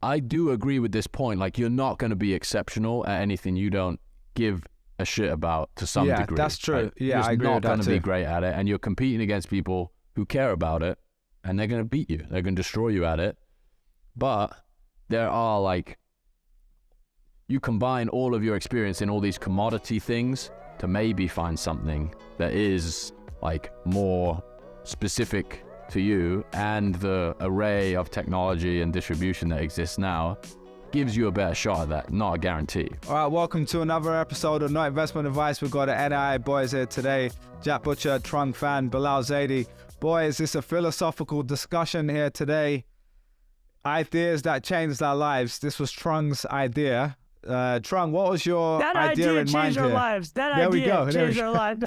I do agree with this point. Like, you're not going to be exceptional at anything you don't give a shit about to some degree. Yeah, that's true. Like, I agree. You're not going to be great at it, and you're competing against people who care about it, and they're going to beat you. They're going to destroy you at it. But there are, like, you combine all of your experience in all these commodity things to maybe find something that is, like, more specific to you, and the array of technology and distribution that exists now gives you a better shot at that. Not a guarantee. All right, welcome to another episode of Not Investment Advice. We've got the NII boys here today. Jack Butcher, Trung Phan, Bilal Zaidi. Boys, it's a philosophical discussion here today. Ideas that changed our lives. This was Trung's idea. Trung, what was your idea in mind here? That idea changed our lives. That idea changed our lives.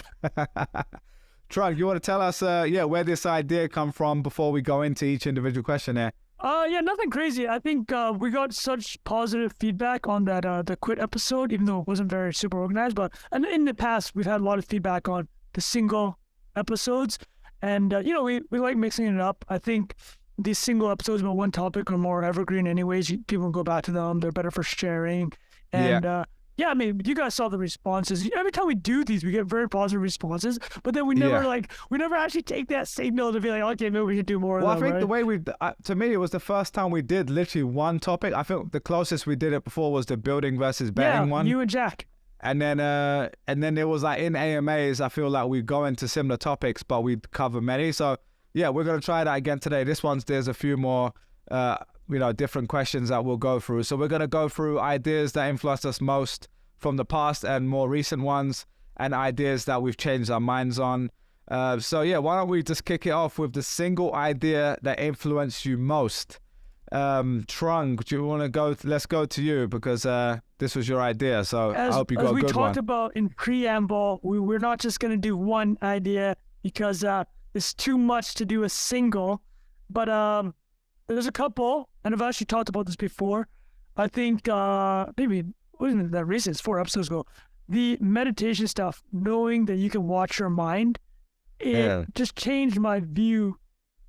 Trung, you want to tell us where this idea come from before we go into each individual question here? Yeah, nothing crazy. I think we got such positive feedback on that the quit episode, even though it wasn't very super organized. But and in the past, we've had a lot of feedback on the single episodes. And, we like mixing it up. I think these single episodes about one topic are more evergreen anyways. People can go back to them. They're better for sharing. And I mean, you guys saw the responses. Every time we do these, we get very positive responses. But then we never actually take that signal to be like, okay, maybe we should do more of them. Well, I think the way to me, it was the first time we did literally one topic. I think the closest we did it before was the building versus betting one. You and Jack. And then it was like in AMAs, I feel like we go into similar topics, but we cover many. So yeah, we're going to try that again today. There's a few more, different questions that we'll go through. So we're going to go through ideas that influenced us most from the past and more recent ones, and ideas that we've changed our minds on. Why don't we just kick it off with the single idea that influenced you most? Trung, do you want to go? Let's go to you, because this was your idea. So I hope you got a good one. As we talked about in preamble, we're not just going to do one idea because it's too much to do a single. But there's a couple, and I've actually talked about this before. I think maybe wasn't that recent? It's 4 episodes ago. The meditation stuff, knowing that you can watch your mind, it just changed my view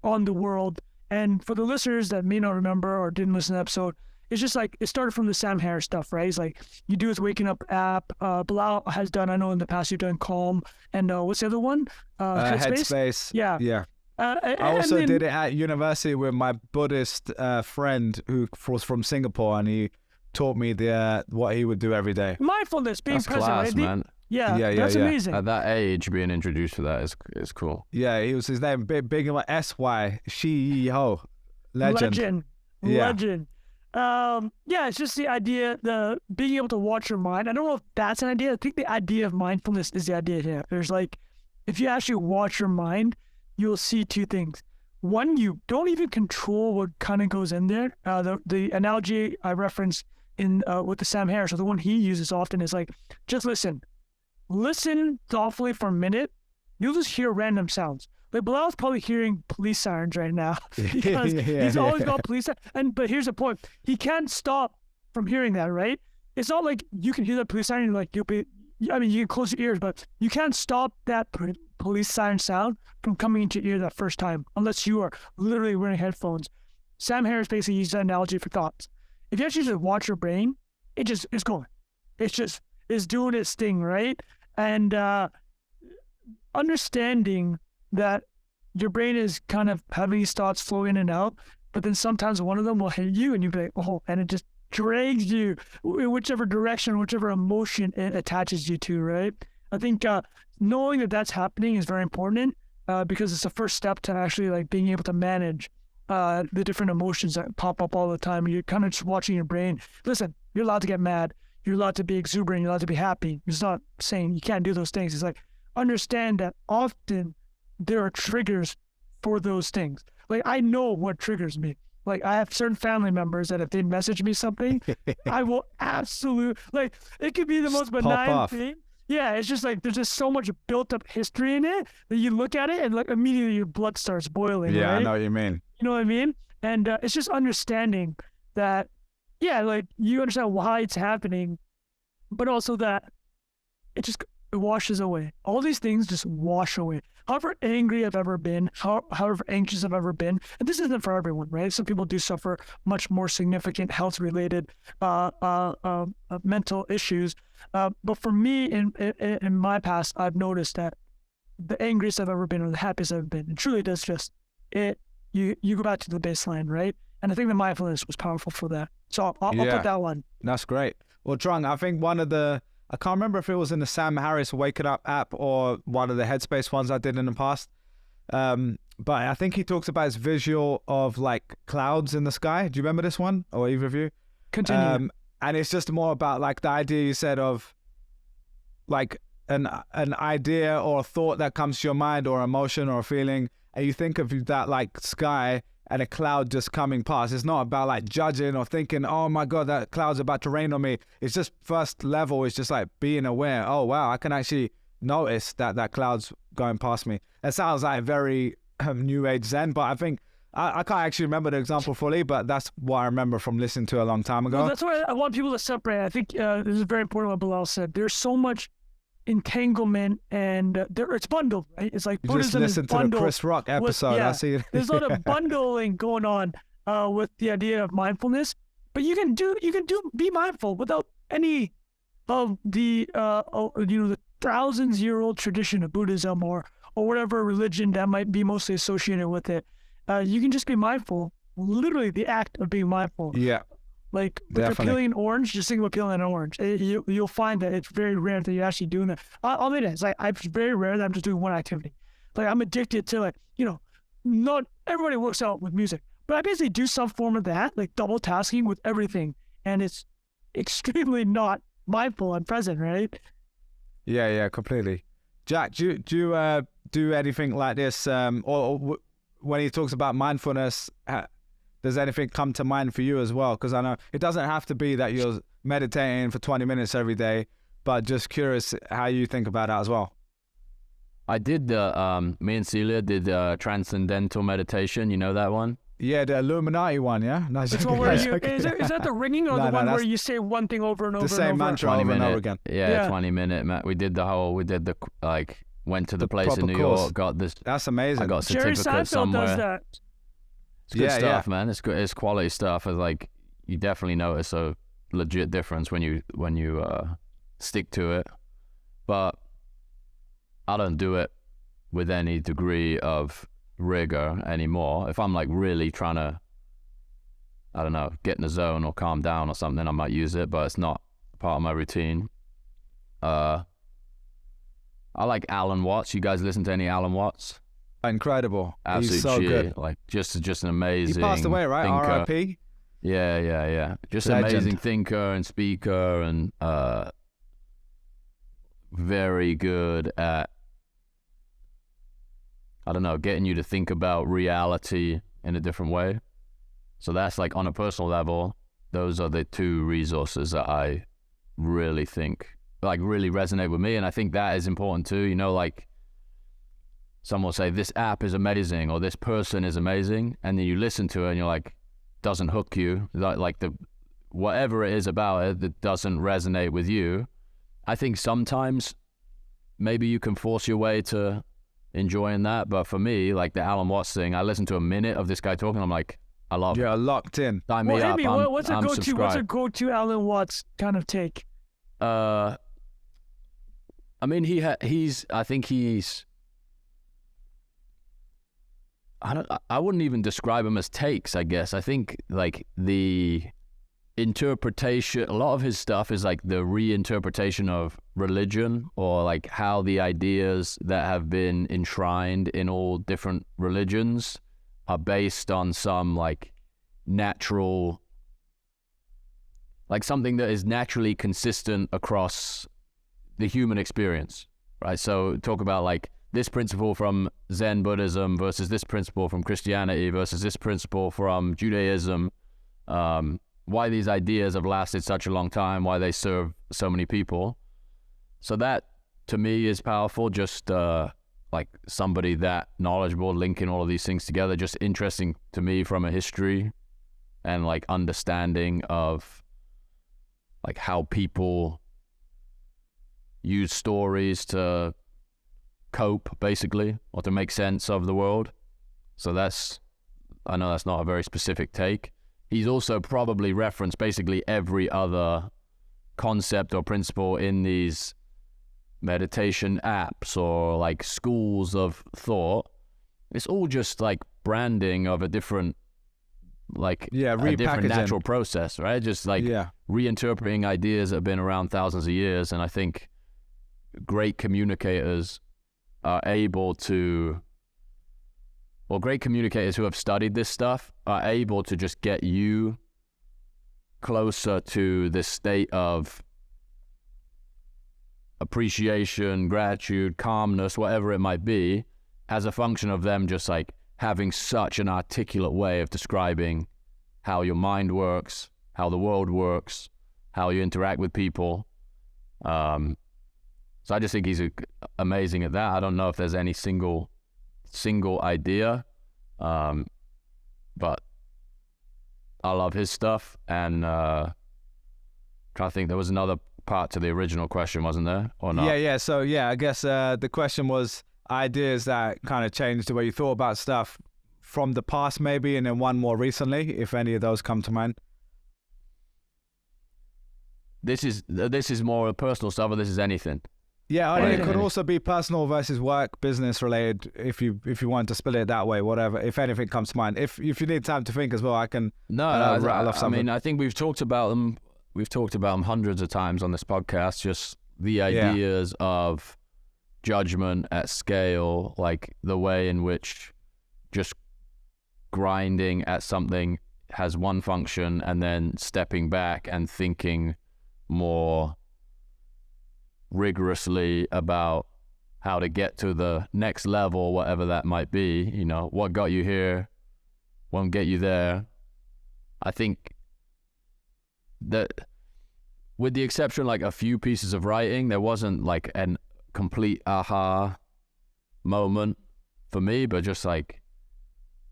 on the world. And for the listeners that may not remember or didn't listen to the episode, it's just like, it started from the Sam Harris stuff, right? It's like, you do this waking up app. Bilal has done, I know in the past you've done Calm. And what's the other one? Headspace. Yeah. I also did it at university with my Buddhist friend who was from Singapore, and he taught me what he would do every day. Mindfulness, being present, class, right? Man. That's amazing. At that age, being introduced to that is cool. Yeah, he was his name, big like S-Y, Shi-Ho, legend. Legend. It's just the idea, the being able to watch your mind. I don't know if that's an idea. I think the idea of mindfulness is the idea here. There's like, if you actually watch your mind, you'll see 2 things. One, you don't even control what kind of goes in there. The analogy I referenced in with the Sam Harris, or the one he uses often, is like, just listen. Listen thoughtfully for a minute. You'll just hear random sounds. Like, Bilal's probably hearing police sirens right now because he's always got police sirens. But here's the point. He can't stop from hearing that, right? It's not like you can hear that police siren and like, you can close your ears, but you can't stop that police siren sound from coming into your ear that first time unless you are literally wearing headphones. Sam Harris basically used that analogy for thoughts. If you actually just watch your brain, it's going. It's doing its thing, right? And understanding that your brain is kind of having these thoughts flow in and out, but then sometimes one of them will hit you and you'll be like, oh, and it just drags you in whichever direction, whichever emotion it attaches you to, right? I think knowing that that's happening is very important because it's the first step to actually like being able to manage the different emotions that pop up all the time. You're kind of just watching your brain. Listen, you're allowed to get mad. You're allowed to be exuberant. You're allowed to be happy. It's not saying you can't do those things. It's like, understand that often there are triggers for those things. Like, I know what triggers me. Like, I have certain family members that if they message me something, I will like, it could be the most benign thing. Yeah, it's just like, there's just so much built up history in it that you look at it and like immediately your blood starts boiling. Yeah, right? I know what you mean. You know what I mean? And it's just understanding that, like, you understand why it's happening, but also that it washes away. All these things just wash away. However angry I've ever been, however anxious I've ever been, and this isn't for everyone, right? Some people do suffer much more significant health-related mental issues. But for me, in my past, I've noticed that the angriest I've ever been or the happiest I've been, it truly does just, you go back to the baseline, right? And I think the mindfulness was powerful for that. So I'll put that one. That's great. Well, Trung, I think one of the, I can't remember if it was in the Sam Harris Wake It Up app or one of the Headspace ones I did in the past. But I think he talks about his visual of like clouds in the sky. Do you remember this one, or either of you? Continue. And it's just more about like the idea you said of like an idea or a thought that comes to your mind or emotion or a feeling, and you think of that like sky and a cloud just coming past. It's not about like judging or thinking, oh my God, that cloud's about to rain on me. It's just first level. It's just like being aware. Oh wow, I can actually notice that cloud's going past me. It sounds like very New Age Zen, but I think I can't actually remember the example fully, but that's what I remember from listening to a long time ago. Well, that's why I want people to separate. I think this is very important what Bilal said. There's so much entanglement and it's bundled, right? It's like you Buddhism just listen to the Chris Rock episode. I see it. There's a lot of bundling going on with the idea of mindfulness, but you can be mindful without any of the the thousands-year-old tradition of Buddhism or whatever religion that might be mostly associated with it. You can just be mindful, literally the act of being mindful. Yeah. Like, if you're peeling an orange, just think about peeling an orange. You'll find that it's very rare that you're actually doing that. I'll admit it. It's like, it's very rare that I'm just doing one activity. Like, I'm addicted to, like, not everybody works out with music, but I basically do some form of that, like double tasking with everything. And it's extremely not mindful and present, right? Yeah, completely. Jack, do you do anything like this? Or when he talks about mindfulness, does anything come to mind for you as well? Because I know it doesn't have to be that you're meditating for 20 minutes every day, but just curious how you think about that as well. I did me and Celia did transcendental meditation. You know that one? Yeah, the Illuminati one, yeah? No, is that the ringing or the one where you say one thing over and over and over? The same mantra over and over again. Yeah, 20-minute. We did went to the place in New York, got this. That's amazing. I got a certificate Jerry Seinfeld somewhere. does that. It's good stuff, man. It's good. It's quality stuff. It's like, you definitely notice a legit difference when you stick to it. But I don't do it with any degree of rigor anymore. If I'm like really trying to, I don't know, get in the zone or calm down or something, I might use it, but it's not part of my routine. I like Alan Watts. You guys listen to any Alan Watts? Incredible. Absolute He's so shit. good. Like just an amazing. He passed away, right? Thinker. R.I.P. Yeah. Just an amazing thinker and speaker, and very good at, I don't know, getting you to think about reality in a different way. So that's like, on a personal level, those are the two resources that I really think like really resonate with me. And I think that is important too. Like, some will say this app is amazing or this person is amazing, and then you listen to it and you're like, doesn't hook you, like the whatever it is about it that doesn't resonate with you. I think sometimes maybe you can force your way to enjoying that, but for me, like the Alan Watts thing, I listened to a minute of this guy talking, I'm like, I love it. Yeah, locked in. Sign me up. What's a go-to Alan Watts kind of take? I mean, I wouldn't even describe them as takes, I guess. I think like the interpretation, a lot of his stuff is like the reinterpretation of religion, or like how the ideas that have been enshrined in all different religions are based on some like natural, like something that is naturally consistent across the human experience, right? So talk about like this principle from Zen Buddhism versus this principle from Christianity versus this principle from Judaism, why these ideas have lasted such a long time, why they serve so many people. So that, to me, is powerful, just like somebody that knowledgeable, linking all of these things together, just interesting to me from a history and like understanding of like how people use stories to cope, basically, or to make sense of the world. So I know that's not a very specific take. He's also probably referenced basically every other concept or principle in these meditation apps or like schools of thought. It's all just like branding of a different, like a different natural process, right? Just like reinterpreting ideas that have been around thousands of years. And I think great communicators are able to, or great communicators who have studied this stuff are able to just get you closer to this state of appreciation, gratitude, calmness, whatever it might be, as a function of them just like having such an articulate way of describing how your mind works, how the world works, how you interact with people. So I just think he's amazing at that. I don't know if there's any single idea, but I love his stuff. And trying to think, there was another part to the original question, wasn't there, or not? Yeah. So I guess the question was ideas that kind of changed the way you thought about stuff from the past, maybe, and then one more recently, if any of those come to mind. This is more personal stuff, or this is anything. Yeah, I mean, it could also be personal versus work, business related. If you want to split it that way, whatever. If anything comes to mind, if you need time to think as well, I can. Rattle off something. I mean, I think we've talked about them. We've talked about them hundreds of times on this podcast. Just the ideas of judgment at scale, like the way in which just grinding at something has one function, and then stepping back and thinking more rigorously about how to get to the next level, whatever that might be. You know, what got you here won't get you there. I think that with the exception like a few pieces of writing, there wasn't like an complete aha moment for me, but just like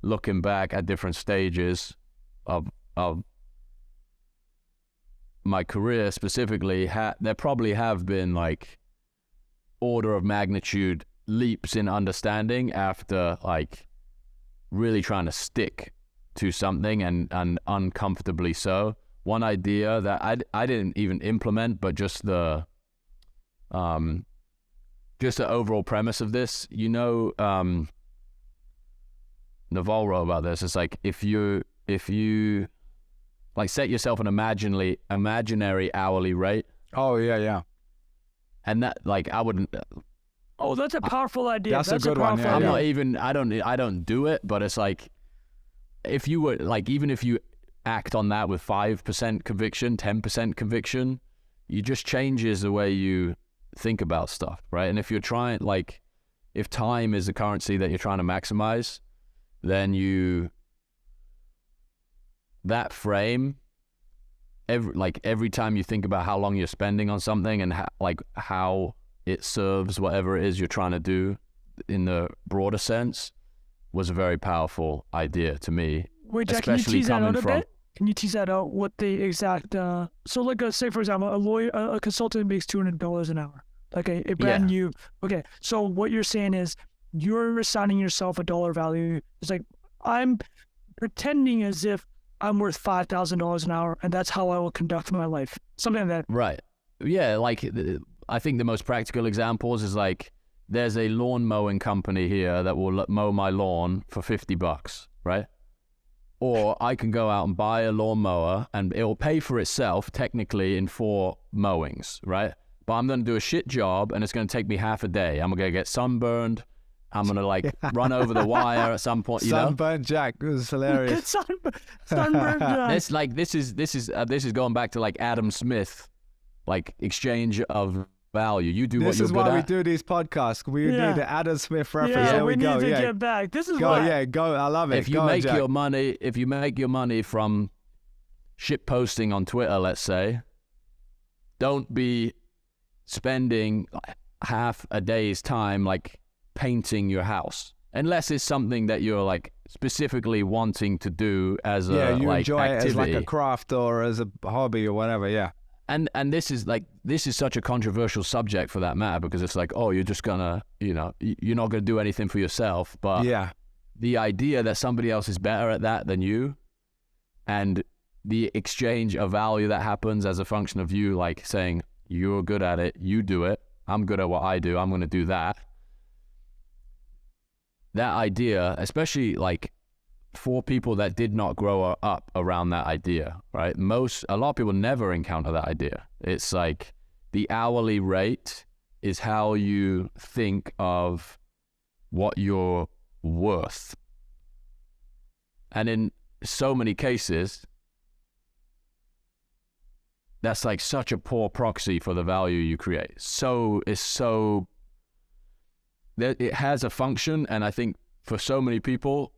looking back at different stages of my career specifically, there probably have been like order of magnitude leaps in understanding after like really trying to stick to something and uncomfortably so. One idea that I didn't even implement, but just the overall premise of this, you know, Naval wrote about this. It's like if you like set yourself an imaginary hourly rate. Oh yeah. And that, like, I wouldn't. Oh, that's a powerful idea. That's a good one. Yeah, I'm not even. I don't do it. But it's like, if you were like, even if you act on that with 5% conviction, 10% conviction, it just changes the way you think about stuff, right? And if you're trying, like, if time is the currency that you're trying to maximize, then that frame, every time you think about how long you're spending on something and how it serves whatever it is you're trying to do in the broader sense, was a very powerful idea to me. Wait, Jack, can you tease that out a bit? Can you tease that out? What the exact? So, like, say for example, a consultant makes $200 an hour. Like a brand new. Okay, so what you're saying is you're assigning yourself a dollar value. It's like, I'm pretending as if I'm worth $5,000 an hour, and that's how I will conduct my life. Something like that. Right. Yeah. Like, I think the most practical examples is like, there's a lawn mowing company here that will mow my lawn for $50, right? Or I can go out and buy a lawnmower and it will pay for itself technically in 4 mowings, right? But I'm going to do a shit job and it's going to take me half a day. I'm going to get sunburned. I'm going to like run over the wire at some point, you know? Sunburned Jack, it was hilarious. Sunburned Jack. This is going back to like Adam Smith, like exchange of value. You do what you're good at. This is why we do these podcasts. We need the Adam Smith reference. Yeah, there we go. Need to get back. This is go. why. Yeah, go. I love it. If you make your money from shit posting on Twitter, let's say, don't be spending half a day's time like painting your house, unless it's something that you're like specifically wanting to do as a you like enjoy activity. it as like a craft or as a hobby or whatever. Yeah. and this is such a controversial subject for that matter, because it's like, oh, you're just gonna, you're not gonna do anything for yourself. But the idea that somebody else is better at that than you, and the exchange of value that happens as a function of you like saying, you're good at it, you do it, I'm good at what I do, I'm gonna do that. That idea, especially like for people that did not grow up around that idea, right? A lot of people never encounter that idea. It's like the hourly rate is how you think of what you're worth. And in so many cases, that's like such a poor proxy for the value you create. It has a function, and I think for so many people,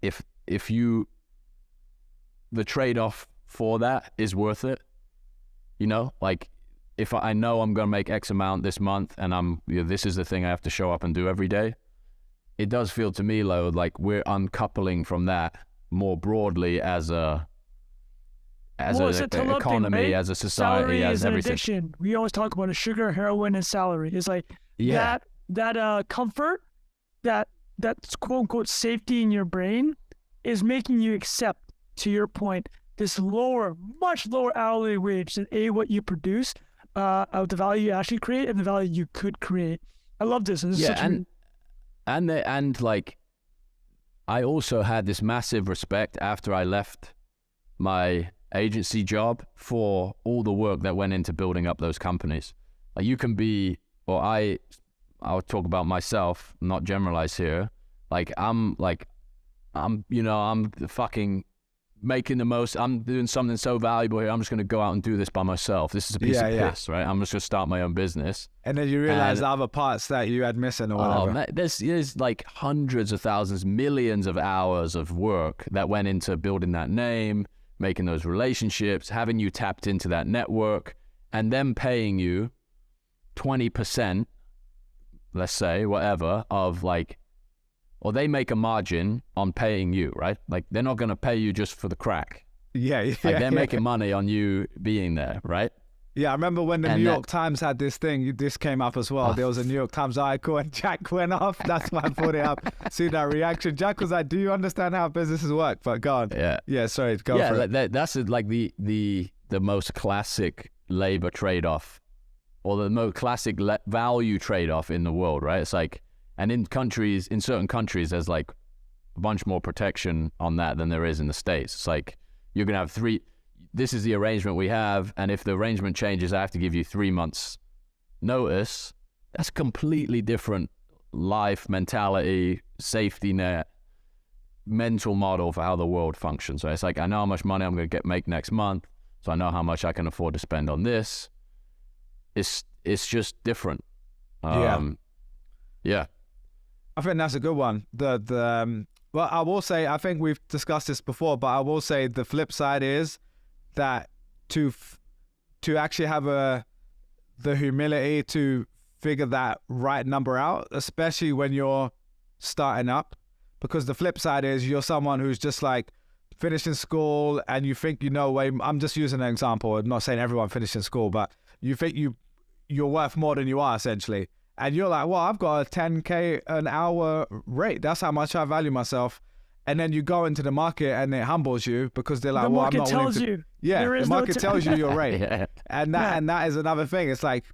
if the trade-off for that is worth it, like if I know I'm going to make X amount this month, and this is the thing I have to show up and do every day, it does feel to me like we're uncoupling from that more broadly as an economy, right? As a society, salary as everything. Addiction. We always talk about sugar, heroin, and salary. It's like that comfort, that quote unquote safety in your brain is making you accept, to your point, this much lower hourly wage than what you produce, of the value you actually create and the value you could create. I love this. And like, I also had this massive respect after I left my agency job for all the work that went into building up those companies. Like you can be, or I'll talk about myself, not generalize here. Like I'm fucking making the most, I'm doing something so valuable here, I'm just going to go out and do this by myself. This is a piece of piss, right? I'm just going to start my own business. And then you realize the other parts that you had missing or whatever. Man, there's like hundreds of thousands, millions of hours of work that went into building that name, making those relationships, having you tapped into that network, and them paying you 20%, let's say, whatever, of like, or they make a margin on paying you, right? Like they're not going to pay you just for the crack. Like they're making money on you being there, right? Yeah, I remember when the New York Times had this thing, this came up as well. There was a New York Times article and Jack went off. That's why I brought it up. See that reaction. Jack was like, do you understand how businesses work? But go on. Yeah, sorry, go for it. That's like the most classic labor trade-off, or the most classic value trade-off in the world, right? It's like, and in certain countries, there's like a bunch more protection on that than there is in the States. It's like, you're going to have this is the arrangement we have, and if the arrangement changes, I have to give you 3 months notice. That's completely different life mentality, safety net, mental model for how the world functions. Right? It's like, I know how much money I'm going to make next month, so I know how much I can afford to spend on this. It's just different. Yeah. I think that's a good one. Well, I will say, I think we've discussed this before, but I will say the flip side is that to actually have the humility to figure that right number out, especially when you're starting up, because the flip side is you're someone who's just like finishing school and you think I'm just using an example. I'm not saying everyone finishing school, but you think you're worth more than you are essentially. And you're like, well, I've got a 10K an hour rate. That's how much I value myself. And then you go into the market and it humbles you because they're like, the market tells you. Yeah, the market tells you your rate. And that is another thing. It's like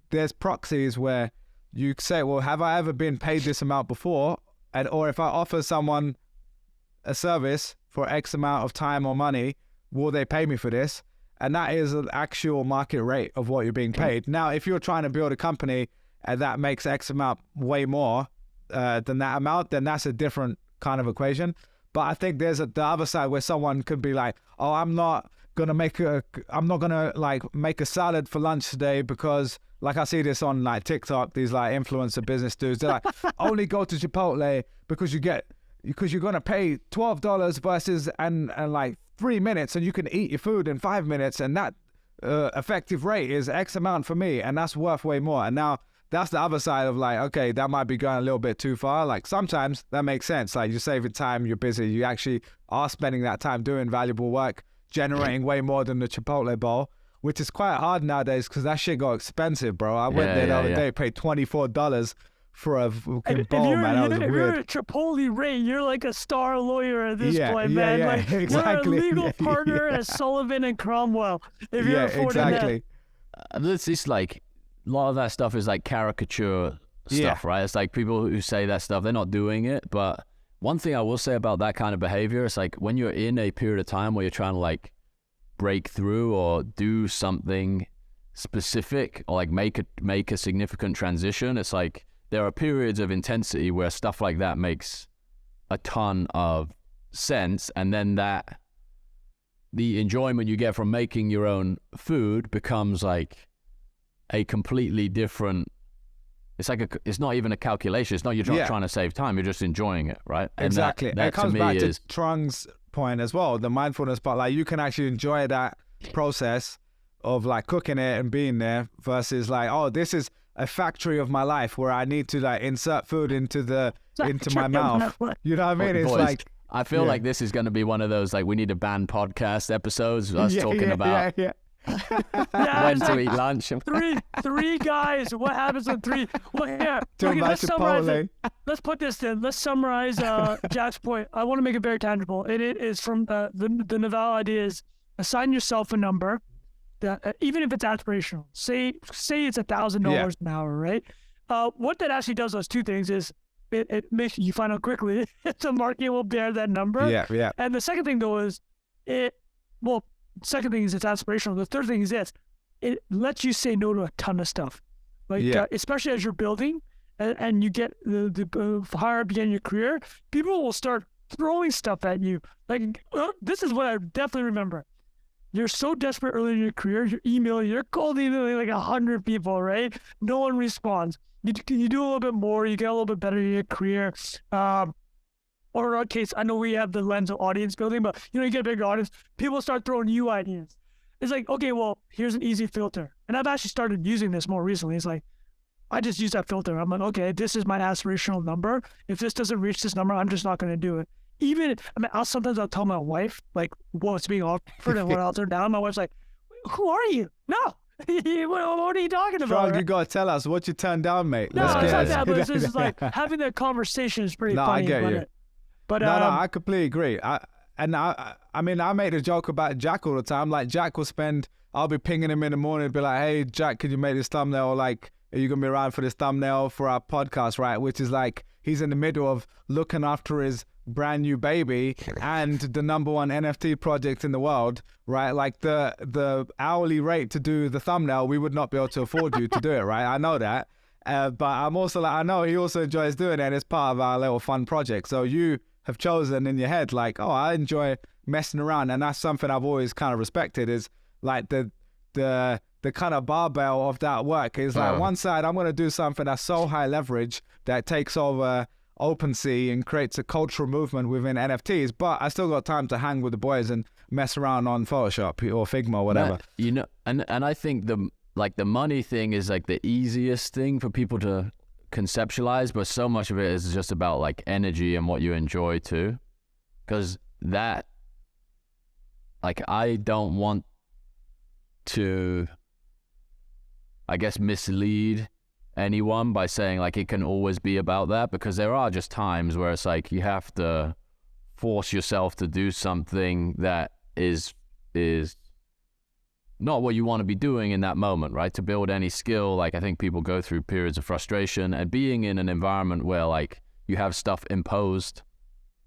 there's proxies where you say, well, have I ever been paid this amount before? Or if I offer someone a service for X amount of time or money, will they pay me for this? And that is an actual market rate of what you're being paid. Now, if you're trying to build a company and that makes X amount way more than that amount, then that's a different kind of equation. But I think there's the other side where someone could be like, oh, I'm not gonna make a salad for lunch today because, like, I see this on like TikTok, these like influencer business dudes, they're like, only go to Chipotle because you're gonna pay $12 versus and like 3 minutes and you can eat your food in 5 minutes, and that effective rate is X amount for me, and that's worth way more. And now that's the other side of like, okay, that might be going a little bit too far. Like sometimes that makes sense. Like you're saving time, you're busy, you actually are spending that time doing valuable work, generating way more than the Chipotle bowl, which is quite hard nowadays because that shit got expensive, bro. I went there the other day, paid $24 for a fucking bowl, man. That was if weird. you're a Chipotle Ray, you're like a star lawyer at this point, man. Yeah, like, exactly. You're a legal partner at Sullivan and Cromwell. If you're affording exactly. It's like a lot of that stuff is like caricature stuff, right? It's like people who say that stuff, they're not doing it. But one thing I will say about that kind of behavior is like when you're in a period of time where you're trying to like break through or do something specific or like make a significant transition, it's like there are periods of intensity where stuff like that makes a ton of sense, and then the enjoyment you get from making your own food becomes like a completely different. It's not even a calculation. It's not you're not trying to save time. You're just enjoying it, right? And exactly. That it comes to back me to Trung's point as well, the mindfulness part. Like you can actually enjoy that process of like cooking it and being there versus like, oh, this is a factory of my life where I need to like insert food into my mouth. You know what I mean? It's boys, like I feel like this is going to be one of those like we need to ban podcast episodes. Us talking about when to eat lunch. Three guys. What happens when three? Well, here, let's summarize it. Let's put this in. Let's summarize Jack's point. I want to make it very tangible. It is from the Naval idea is assign yourself a number. That even if it's aspirational, say it's $1,000 an hour, right? What that actually does those two things is it makes you find out quickly if the market will bear that number. Yeah. And the second thing though is second thing is it's aspirational. The third thing is this: it lets you say no to a ton of stuff, like especially as you're building and you get the higher up you get in your career, people will start throwing stuff at you. Like this is what I definitely remember. You're so desperate early in your career, you're cold emailing like 100 people, right? No one responds. You do a little bit more, you get a little bit better in your career. Or in our case, I know we have the lens of audience building, but you get a bigger audience, people start throwing you ideas. It's like, okay, well, here's an easy filter. And I've actually started using this more recently. It's like, I just use that filter. I'm like, okay, this is my aspirational number. If this doesn't reach this number, I'm just not going to do it. I'll tell my wife, like, what's being offered and what I'll turn down. My wife's like, who are you? No. What are you talking about? Trunk, you got to tell us what you turned down, mate. No, it's not that, but it's just like having that conversation is pretty funny. I get you. But, no, I completely agree. I make the joke about Jack all the time. Like, Jack I'll be pinging him in the morning and be like, hey, Jack, could you make this thumbnail? Like, are you going to be around for this thumbnail for our podcast, right? Which is like, he's in the middle of looking after his brand new baby and the number one NFT project in the world, right? Like the hourly rate to do the thumbnail, we would not be able to afford you to do it, right? I know that. But I'm also like, I know he also enjoys doing it and it's part of our little fun project. So you have chosen in your head, like, oh, I enjoy messing around. And that's something I've always kind of respected is like the kind of barbell of that work is like one side, I'm going to do something that's so high leverage that takes over OpenSea and creates a cultural movement within NFTs, but I still got time to hang with the boys and mess around on Photoshop or Figma or whatever. And I think the money thing is like the easiest thing for people to conceptualize, but so much of it is just about like energy and what you enjoy too. Because that, like, I don't want to, I guess, mislead anyone by saying like it can always be about that, because there are just times where it's like you have to force yourself to do something that is not what you want to be doing in that moment, right? To build any skill, like I think people go through periods of frustration, and being in an environment where like you have stuff imposed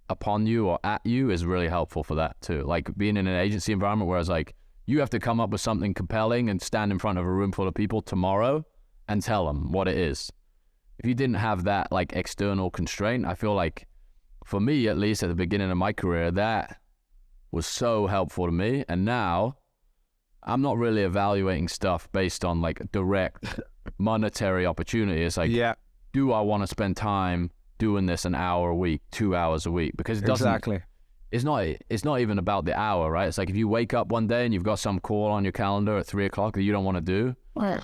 upon you or at you is really helpful for that too. Like being in an agency environment where it's like you have to come up with something compelling and stand in front of a room full of people tomorrow and tell them what it is. If you didn't have that like external constraint, I feel like for me, at least at the beginning of my career, that was so helpful to me. And now I'm not really evaluating stuff based on like direct monetary opportunity. It's like, do I want to spend time doing this an hour a week, 2 hours a week? Because it doesn't, exactly. It's not even about the hour, right? It's like if you wake up one day and you've got some call on your calendar at 3 o'clock that you don't want to do,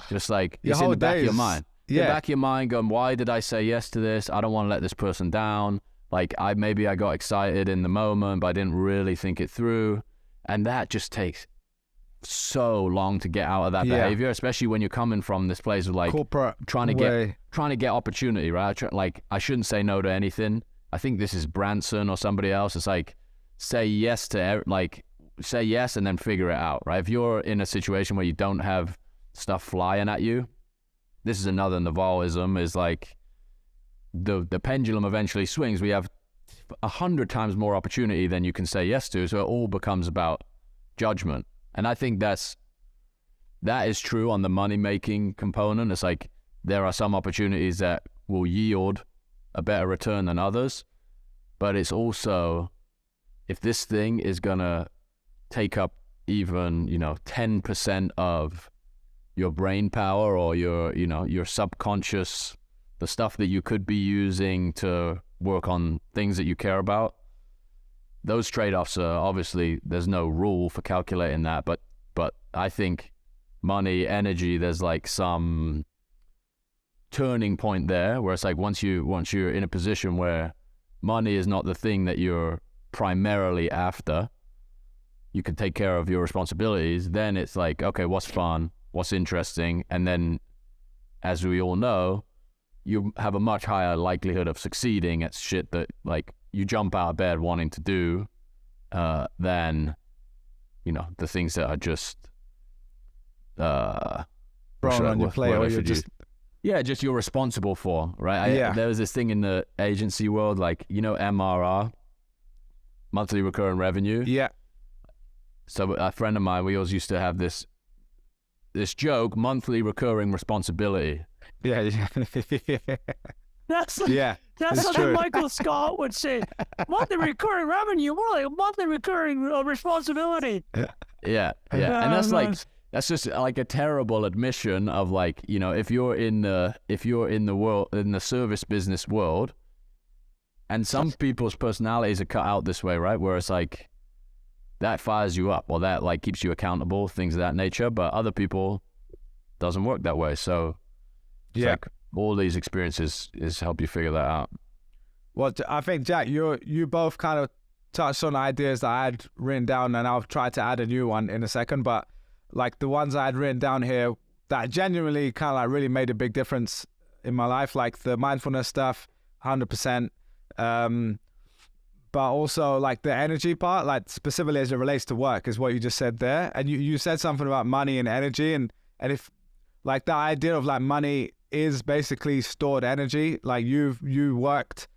just like it's in the back of your mind. In the back of your mind going, why did I say yes to this? I don't want to let this person down. Like maybe I got excited in the moment, but I didn't really think it through. And that just takes so long to get out of that behavior, especially when you're coming from this place of like corporate trying to get opportunity, right? Like, I shouldn't say no to anything. I think this is Branson or somebody else. It's like, say yes and then figure it out, right? If you're in a situation where you don't have stuff flying at you, this is another Naval'ism, is like the pendulum eventually swings. We have 100 times more opportunity than you can say yes to, so it all becomes about judgment. And I think that is true on the money-making component. It's like there are some opportunities that will yield a better return than others, but it's also, if this thing is gonna take up even 10% of your brain power or your subconscious, the stuff that you could be using to work on things that you care about, those trade-offs are obviously, there's no rule for calculating that, but I think money, energy, there's like some turning point there where it's like once you're in a position where money is not the thing that you're primarily after, you can take care of your responsibilities, then it's like, okay, what's fun, what's interesting, and then, as we all know, you have a much higher likelihood of succeeding at shit that like you jump out of bed wanting to do than the things that are just thrown on your plate, or you're just you're responsible for, right? There was this thing in the agency world, like MRR, monthly recurring revenue. Yeah. So a friend of mine, we always used to have this joke, monthly recurring responsibility. Yeah. That's it's something true. Michael Scott would say. Monthly recurring revenue, more like monthly recurring responsibility. Yeah. And that's just like a terrible admission of like, if you're in the service business world, and some people's personalities are cut out this way, right? Where it's like that fires you up, or that like keeps you accountable, things of that nature. But other people doesn't work that way. So it's like all these experiences is help you figure that out. Well, I think, Jack, you both kind of touched on ideas that I had written down, and I'll try to add a new one in a second. But like the ones I had written down here that genuinely kind of like really made a big difference in my life, like the mindfulness stuff, 100%. But also like the energy part, like specifically as it relates to work, is what you just said there. And you said something about money and energy, and if like the idea of like money is basically stored energy, like you worked,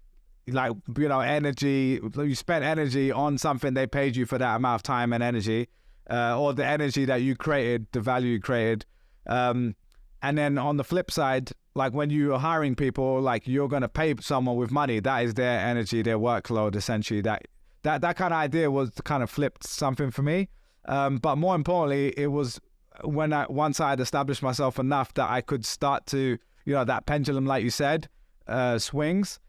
like energy, you spent energy on something, they paid you for that amount of time and energy, or the energy that you created, the value you created. And then on the flip side, like when you are hiring people, like you're going to pay someone with money, that is their energy, their workload, essentially. That kind of idea was kind of flipped something for me. But more importantly, it was once I had established myself enough that I could start to, that pendulum, like you said, swings.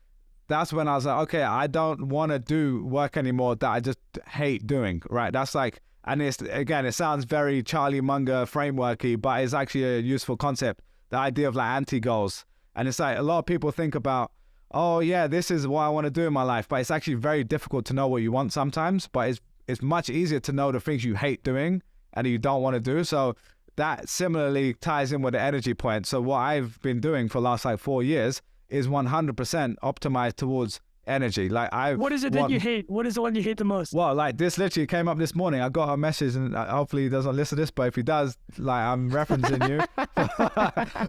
That's when I was like, okay, I don't want to do work anymore that I just hate doing, right? That's like, and it sounds very Charlie Munger frameworky, but it's actually a useful concept. The idea of like anti-goals. And it's like a lot of people think about, oh yeah, this is what I want to do in my life. But it's actually very difficult to know what you want sometimes. But it's much easier to know the things you hate doing and you don't want to do. So that similarly ties in with the energy point. So what I've been doing for the last like 4 years is 100% optimized towards energy. Like what is it that you hate? What is the one you hate the most? Well, like this literally came up this morning. I got a message, and hopefully he doesn't listen to this, but if he does, like I'm referencing you.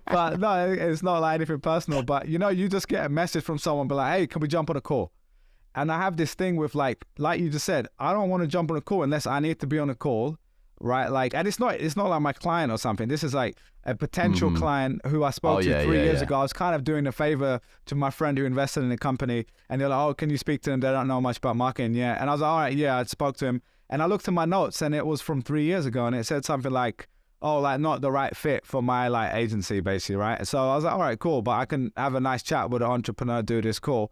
But no, it's not like anything personal. But you just get a message from someone, be like, hey, can we jump on a call? And I have this thing with like you just said, I don't want to jump on a call unless I need to be on a call, right? Like, and it's not like my client or something. This is like a potential client who I spoke to 3 years ago. I was kind of doing a favor to my friend who invested in the company, and they're like, oh, can you speak to them? They don't know much about marketing yet. And I was like, all right, yeah, I spoke to him. And I looked at my notes, and it was from 3 years ago, and it said something like, oh, like not the right fit for my like agency, basically, right? So I was like, all right, cool, but I can have a nice chat with an entrepreneur, do this call.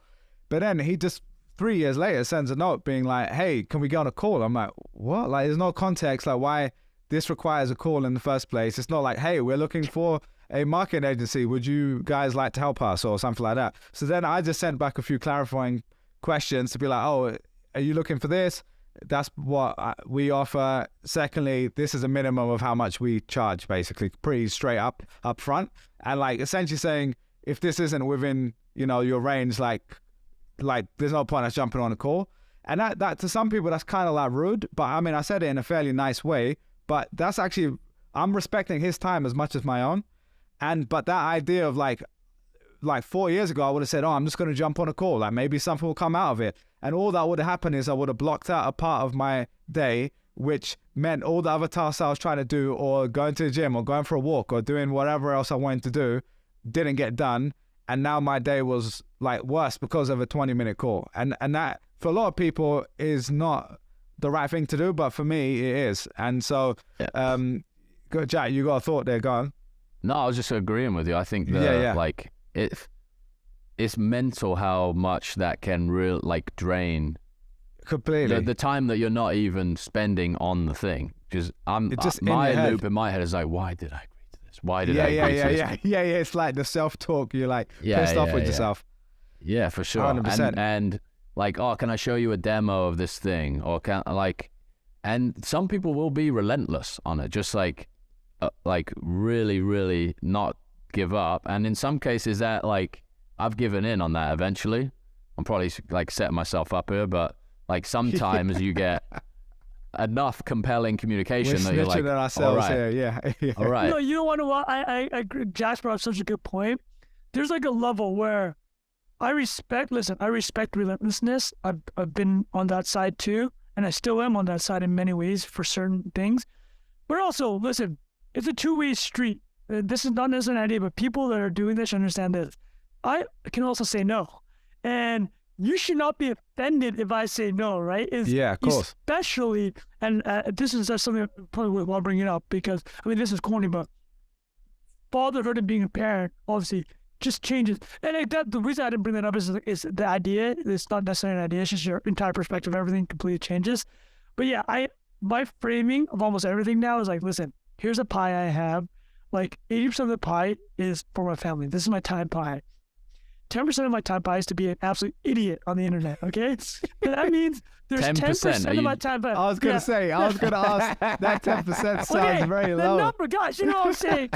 But then he just 3 years later sends a note being like, hey, can we get on a call? I'm like, what? Like, there's no context, like why this requires a call in the first place. It's not like, hey, we're looking for a marketing agency. Would you guys like to help us or something like that? So then I just sent back a few clarifying questions to be like, oh, are you looking for this? that's what we offer. Secondly, this is a minimum of how much we charge, basically, pretty straight up front. And like essentially saying, if this isn't within, you know, your range, like there's no point us jumping on a call. And that to some people, that's kind of like rude. But I mean, I said it in a fairly nice way, but that's actually, I'm respecting his time as much as my own. But that idea of like 4 years ago, I would have said, oh, I'm just going to jump on a call. Like maybe something will come out of it. And all that would have happened is I would have blocked out a part of my day, which meant all the other tasks I was trying to do, or going to the gym, or going for a walk, or doing whatever else I wanted to do, didn't get done. And now my day was like worse because of a 20-minute call. And that for a lot of people is not the right thing to do, but for me it is. And so, go, Jack, you got a thought there, go on. No, I was just agreeing with you. I think like it's mental how much that can drain completely the time that you're not even spending on the thing. Because my loop in my head is like, why did I agree to this? Why did I agree to this? Yeah. It's like the self-talk. You're like pissed off with yourself. Yeah, for sure. 100%. And like, oh, can I show you a demo of this thing? Or and some people will be relentless on it, just like really, really not give up. And in some cases that like, I've given in on that eventually. I'm probably like setting myself up here, but like sometimes you get enough compelling communication that you're like, all right. Here. Yeah. All right. No, you don't want to. I agree. Jack's brought up such a good point. There's like a level where I respect relentlessness. I've been on that side too, and I still am on that side in many ways for certain things. But also, listen, it's a two-way street. This is not necessarily an idea, but people that are doing this understand this. I can also say no. And you should not be offended if I say no, right? Yeah, of course. Especially, and this is something I probably will bring it up because, I mean, this is corny, but fatherhood and being a parent, obviously, just changes. And the reason I didn't bring that up is the idea. It's not necessarily an idea. It's just your entire perspective. Everything completely changes. But yeah, my framing of almost everything now is like, listen, here's a pie I have. Like 80% of the pie is for my family. This is my time pie. 10% of my time pie is to be an absolute idiot on the internet, okay? And that means there's 10% of my time pie. I was going to ask, that 10% sounds very low. The number, guys, you know what I'm saying?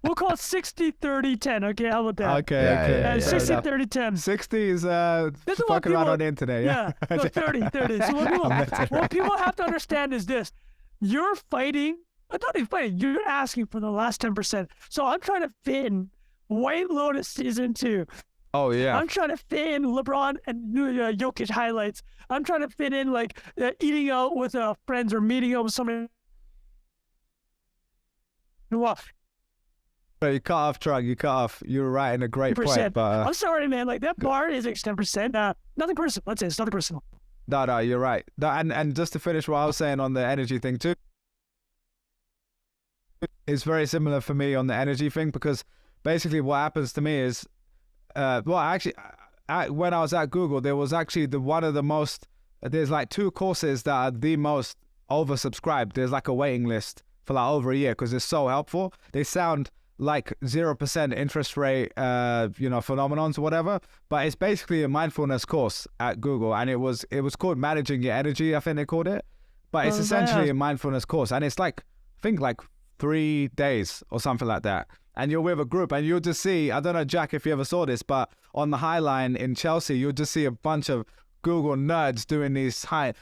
We'll call it 60, 30, 10, okay? How about that? Okay. 60, 30, 10. 60 is fucking around on the internet, yeah? No, 30. So what people have to understand is this. You're fighting, not even fighting, you're asking for the last 10%. So I'm trying to fit in White Lotus Season 2. Oh, yeah. I'm trying to fit in LeBron and Jokic highlights. I'm trying to fit in, like, eating out with friends or meeting up with somebody. Well, you cut off, Trung. You cut off. You were right in a great point. But, I'm sorry, man. Like, that bar is like 10%. Nothing personal. Let's say it's nothing personal. No, you're right. And just to finish what I was saying on the energy thing, too, it's very similar for me on the energy thing because basically what happens to me is, when I was at Google, there was actually there's like 2 courses that are the most oversubscribed. There's like a waiting list for like over a year because it's so helpful. They sound like 0% interest rate, phenomenons or whatever, but it's basically a mindfulness course at Google, and it was called Managing Your Energy, I think they called it, but it's essentially a mindfulness course, and it's like, I think like 3 days or something like that. And you're with a group and you'll just see, I don't know, Jack, if you ever saw this, but on the High Line in Chelsea, you'll just see a bunch of Google nerds doing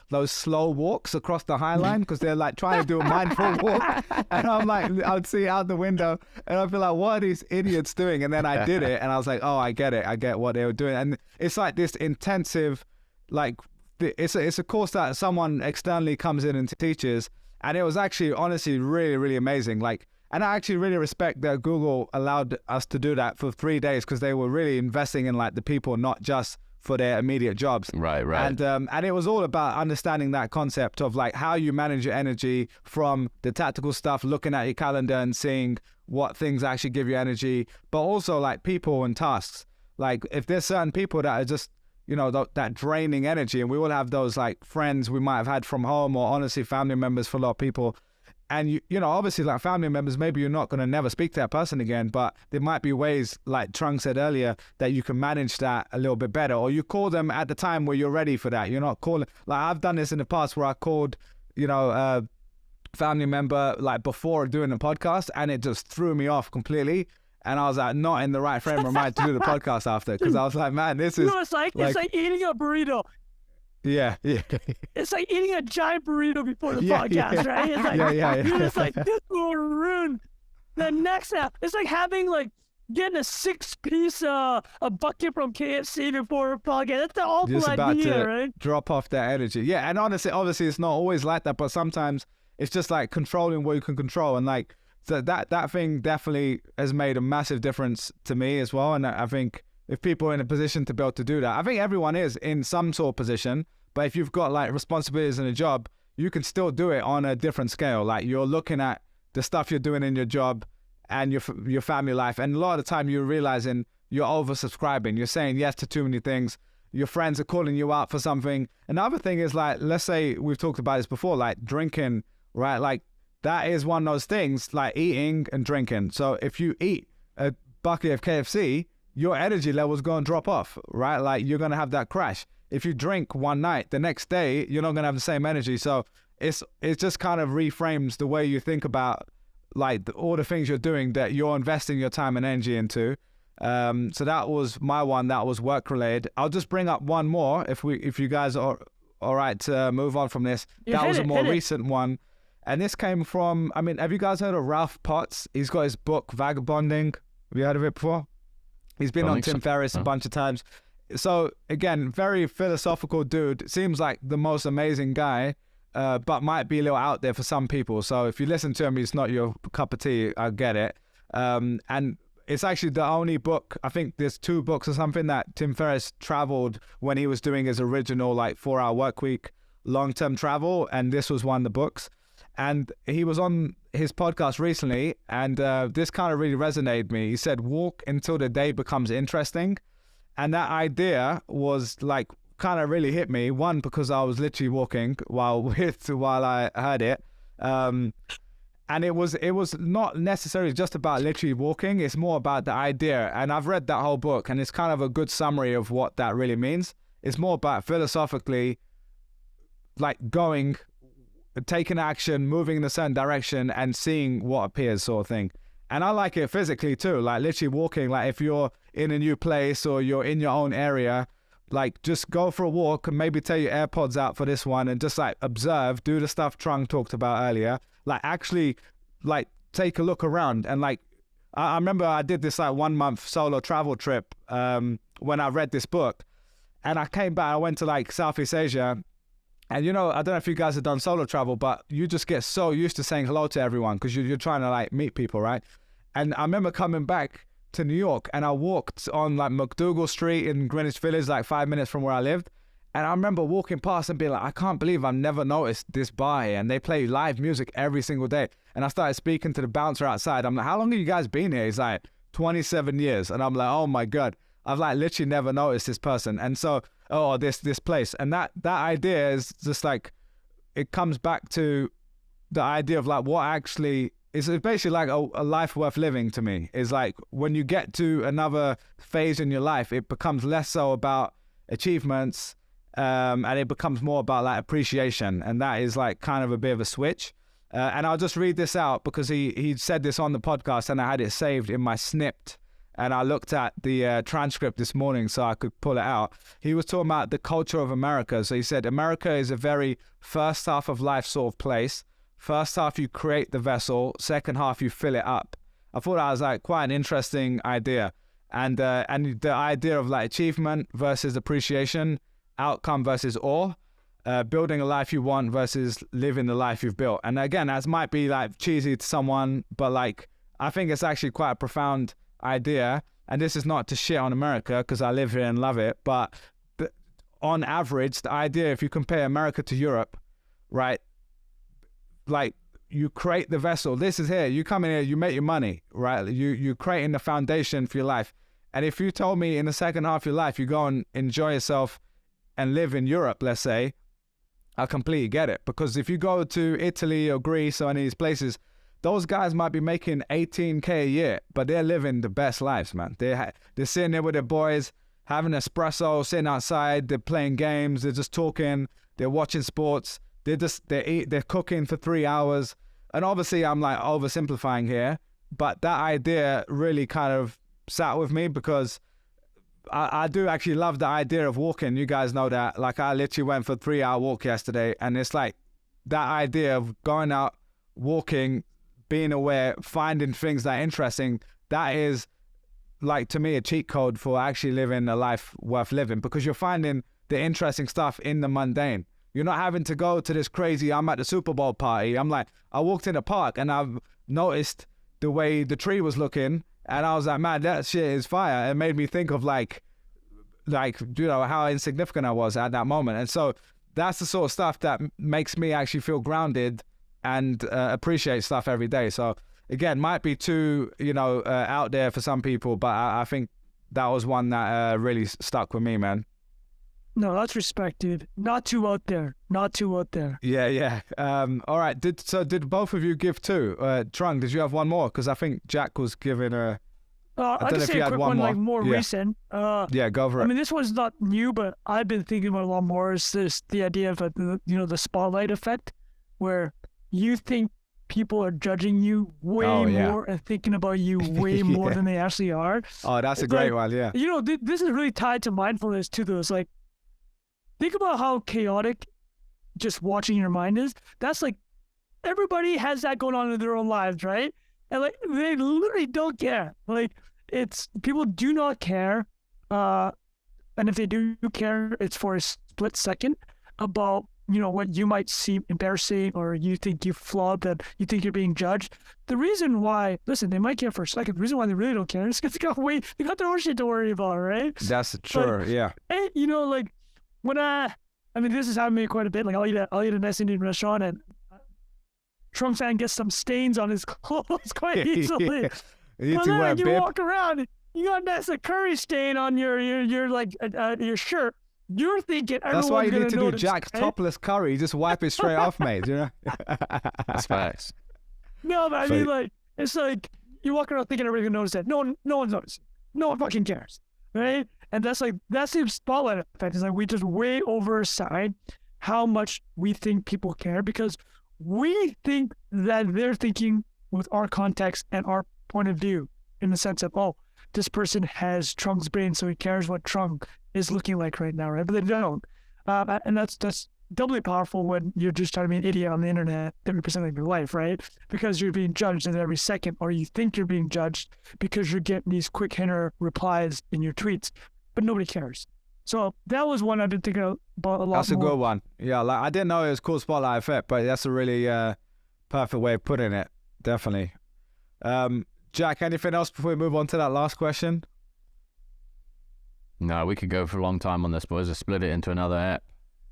those slow walks across the High Line because they're like trying to do a mindful walk. And I'm like, I'd see out the window and I'd be like, what are these idiots doing? And then I did it and I was like, oh, I get it. I get what they were doing. And it's like this intensive, like, it's a course that someone externally comes in and teaches. And it was actually, honestly, really, really amazing. Like, and I actually really respect that Google allowed us to do that for 3 days because they were really investing in like the people, not just for their immediate jobs. Right. And it was all about understanding that concept of like how you manage your energy from the tactical stuff, looking at your calendar and seeing what things actually give you energy, but also like people and tasks. Like if there's certain people that are just, that draining energy, and we all have those like friends we might have had from home or honestly family members for a lot of people. And you know, obviously, like family members, maybe you're not going to never speak to that person again, but there might be ways, like Trung said earlier, that you can manage that a little bit better. Or you call them at the time where you're ready for that. You're not calling, like I've done this in the past where I called, you know, family member like before doing the podcast, and it just threw me off completely. And I was like, not in the right frame of mind to do the podcast after, because I was like, man, this is. You know, it's like eating a burrito. Yeah. It's like eating a giant burrito before the podcast, right? It's like, you're just like, this will ruin the next app. It's like getting a 6-piece a bucket from KFC before a podcast. That's the awful just about idea, to right? drop off that energy. Yeah, and honestly, obviously, it's not always like that, but sometimes it's just like controlling what you can control. And like, so that thing definitely has made a massive difference to me as well. And I think if people are in a position to be able to do that, I think everyone is in some sort of position, but if you've got like responsibilities in a job, you can still do it on a different scale. Like you're looking at the stuff you're doing in your job and your family life. And a lot of the time you're realizing you're oversubscribing. You're saying yes to too many things. Your friends are calling you out for something. Another thing is like, let's say we've talked about this before, like drinking, right? Like that is one of those things, like eating and drinking. So if you eat a bucket of KFC, your energy levels going to drop off, right? Like you're going to have that crash. If you drink one night, the next day, you're not going to have the same energy. So it just kind of reframes the way you think about like all the things you're doing that you're investing your time and energy into. So that was my one that was work related. I'll just bring up one more if you guys are all right to move on from this. That was a more recent one. And this came from, I mean, have you guys heard of Ralph Potts? He's got his book, Vagabonding. Have you heard of it before? He's been on Tim Ferriss a bunch of times. So again, very philosophical dude. Seems like the most amazing guy, but might be a little out there for some people. So if you listen to him, he's not your cup of tea. I get it. And it's actually the only book, I think there's 2 books or something that Tim Ferriss traveled when he was doing his original like 4-hour work week, long-term travel. And this was one of the books. And he was on his podcast recently, and this kind of really resonated with me. He said, walk until the day becomes interesting. And that idea was like kind of really hit me. One, because I was literally walking while I heard it. And it was not necessarily just about literally walking. It's more about the idea. And I've read that whole book, and it's kind of a good summary of what that really means. It's more about philosophically like taking action, moving in a certain direction and seeing what appears, sort of thing. And I like it physically too, like literally walking, like if you're in a new place or you're in your own area, like just go for a walk and maybe take your AirPods out for this one and just like observe, do the stuff Trung talked about earlier, like actually like take a look around. And like, I remember I did this like 1-month solo travel trip when I read this book, and I came back, I went to like Southeast Asia. And you know, I don't know if you guys have done solo travel, but you just get so used to saying hello to everyone because you're trying to like meet people, right? And I remember coming back to New York, and I walked on like McDougal Street in Greenwich Village, like 5 minutes from where I lived. And I remember walking past and being like, I can't believe I've never noticed this bar here. And they play live music every single day. And I started speaking to the bouncer outside. I'm like, how long have you guys been here? He's like, 27 years. And I'm like, oh my God, I've like literally never noticed this person. And so, this place. And that idea is just like, it comes back to the idea of like what actually is basically like a life worth living to me. Is like when you get to another phase in your life, it becomes less so about achievements and it becomes more about like appreciation. And that is like kind of a bit of a switch. And I'll just read this out because he said this on the podcast and I had it saved in my snipped. And I looked at the transcript this morning so I could pull it out. He was talking about the culture of America. So he said, America is a very first half of life sort of place. First half, you create the vessel. Second half, you fill it up. I thought that was like quite an interesting idea. And the idea of like achievement versus appreciation, outcome versus awe, building a life you want versus living the life you've built. And again, that might be like cheesy to someone, but like, I think it's actually quite a profound idea. And this is not to shit on America because I live here and love it, but on average, the idea, if you compare America to Europe, right, like you create the vessel. This is here, you come in here, you make your money, right? You're creating the foundation for your life. And if you told me in the second half of your life you go and enjoy yourself and live in Europe, let's say, I completely get it. Because if you go to Italy or Greece or any of these places, those guys might be making 18K a year, but they're living the best lives, man. They're sitting there with their boys, having espresso, sitting outside, they're playing games, they're just talking, they're watching sports, they're cooking for 3 hours. And obviously I'm like oversimplifying here, but that idea really kind of sat with me because I do actually love the idea of walking. You guys know that. Like, I literally went for a 3-hour walk yesterday, and it's like that idea of going out, walking, being aware, finding things that are interesting, that is, like, to me, a cheat code for actually living a life worth living, because you're finding the interesting stuff in the mundane. You're not having to go to this crazy, I'm at the Super Bowl party. I'm like, I walked in the park and I've noticed the way the tree was looking, and I was like, man, that shit is fire. It made me think of like, you know, how insignificant I was at that moment. And so that's the sort of stuff that makes me actually feel grounded and appreciate stuff every day. So again, might be too, you know, out there for some people, but I think that was one that really stuck with me, man. No, that's respect, dude. Not too out there. Not too out there. Yeah. All right. Did both of you give two? Trung, did you have one more? Because I think Jack was giving a... I can say a quick one, like more recent. Yeah, go for it. I mean, this one's not new, but I've been thinking about it a lot more. Is this the idea of the spotlight effect, where you think people are judging you way more and thinking about you way more than they actually are. Oh, that's a great one. Yeah. You know, this is really tied to mindfulness too. Though, it's like, think about how chaotic just watching your mind is. That's like, everybody has that going on in their own lives, right? And like, they literally don't care. Like, people do not care. And if they do care, it's for a split second about, you know, what you might seem embarrassing, or you think you flawed, that you think you're being judged. The reason why, listen, they might care for a second. The reason why they really don't care is because they got their own shit to worry about, right? That's true, yeah. And, you know, like, when I mean, this has happened to me quite a bit. Like, I'll eat a nice Indian restaurant, and Trung Phan gets some stains on his clothes quite easily. You walk around, you got a nice curry stain on your shirt. You're thinking everyone's That's why you need to do notice, Jack's topless curry. You just wipe it straight off, mate. You know. That's facts. No, but I mean, like, it's like you walk around thinking everybody's gonna notice that. No one's noticing. No one fucking cares, right? And that's the spotlight effect. It's like we just way overside how much we think people care, because we think that they're thinking with our context and our point of view, in the sense of, oh, this person has Trung's brain, so he cares what Trung is looking like right now, right? But they don't. And that's doubly powerful when you're just trying to be an idiot on the internet every percent of your life, right? Because you're being judged in every second, or you think you're being judged because you're getting these quick hitter replies in your tweets, but nobody cares. So that was one I've been thinking about a lot more. That's a good one. Yeah, like, I didn't know it was called spotlight effect, but that's a really perfect way of putting it. Definitely. Jack, anything else before we move on to that last question? No, we could go for a long time on this, boys. Let's split it into another app.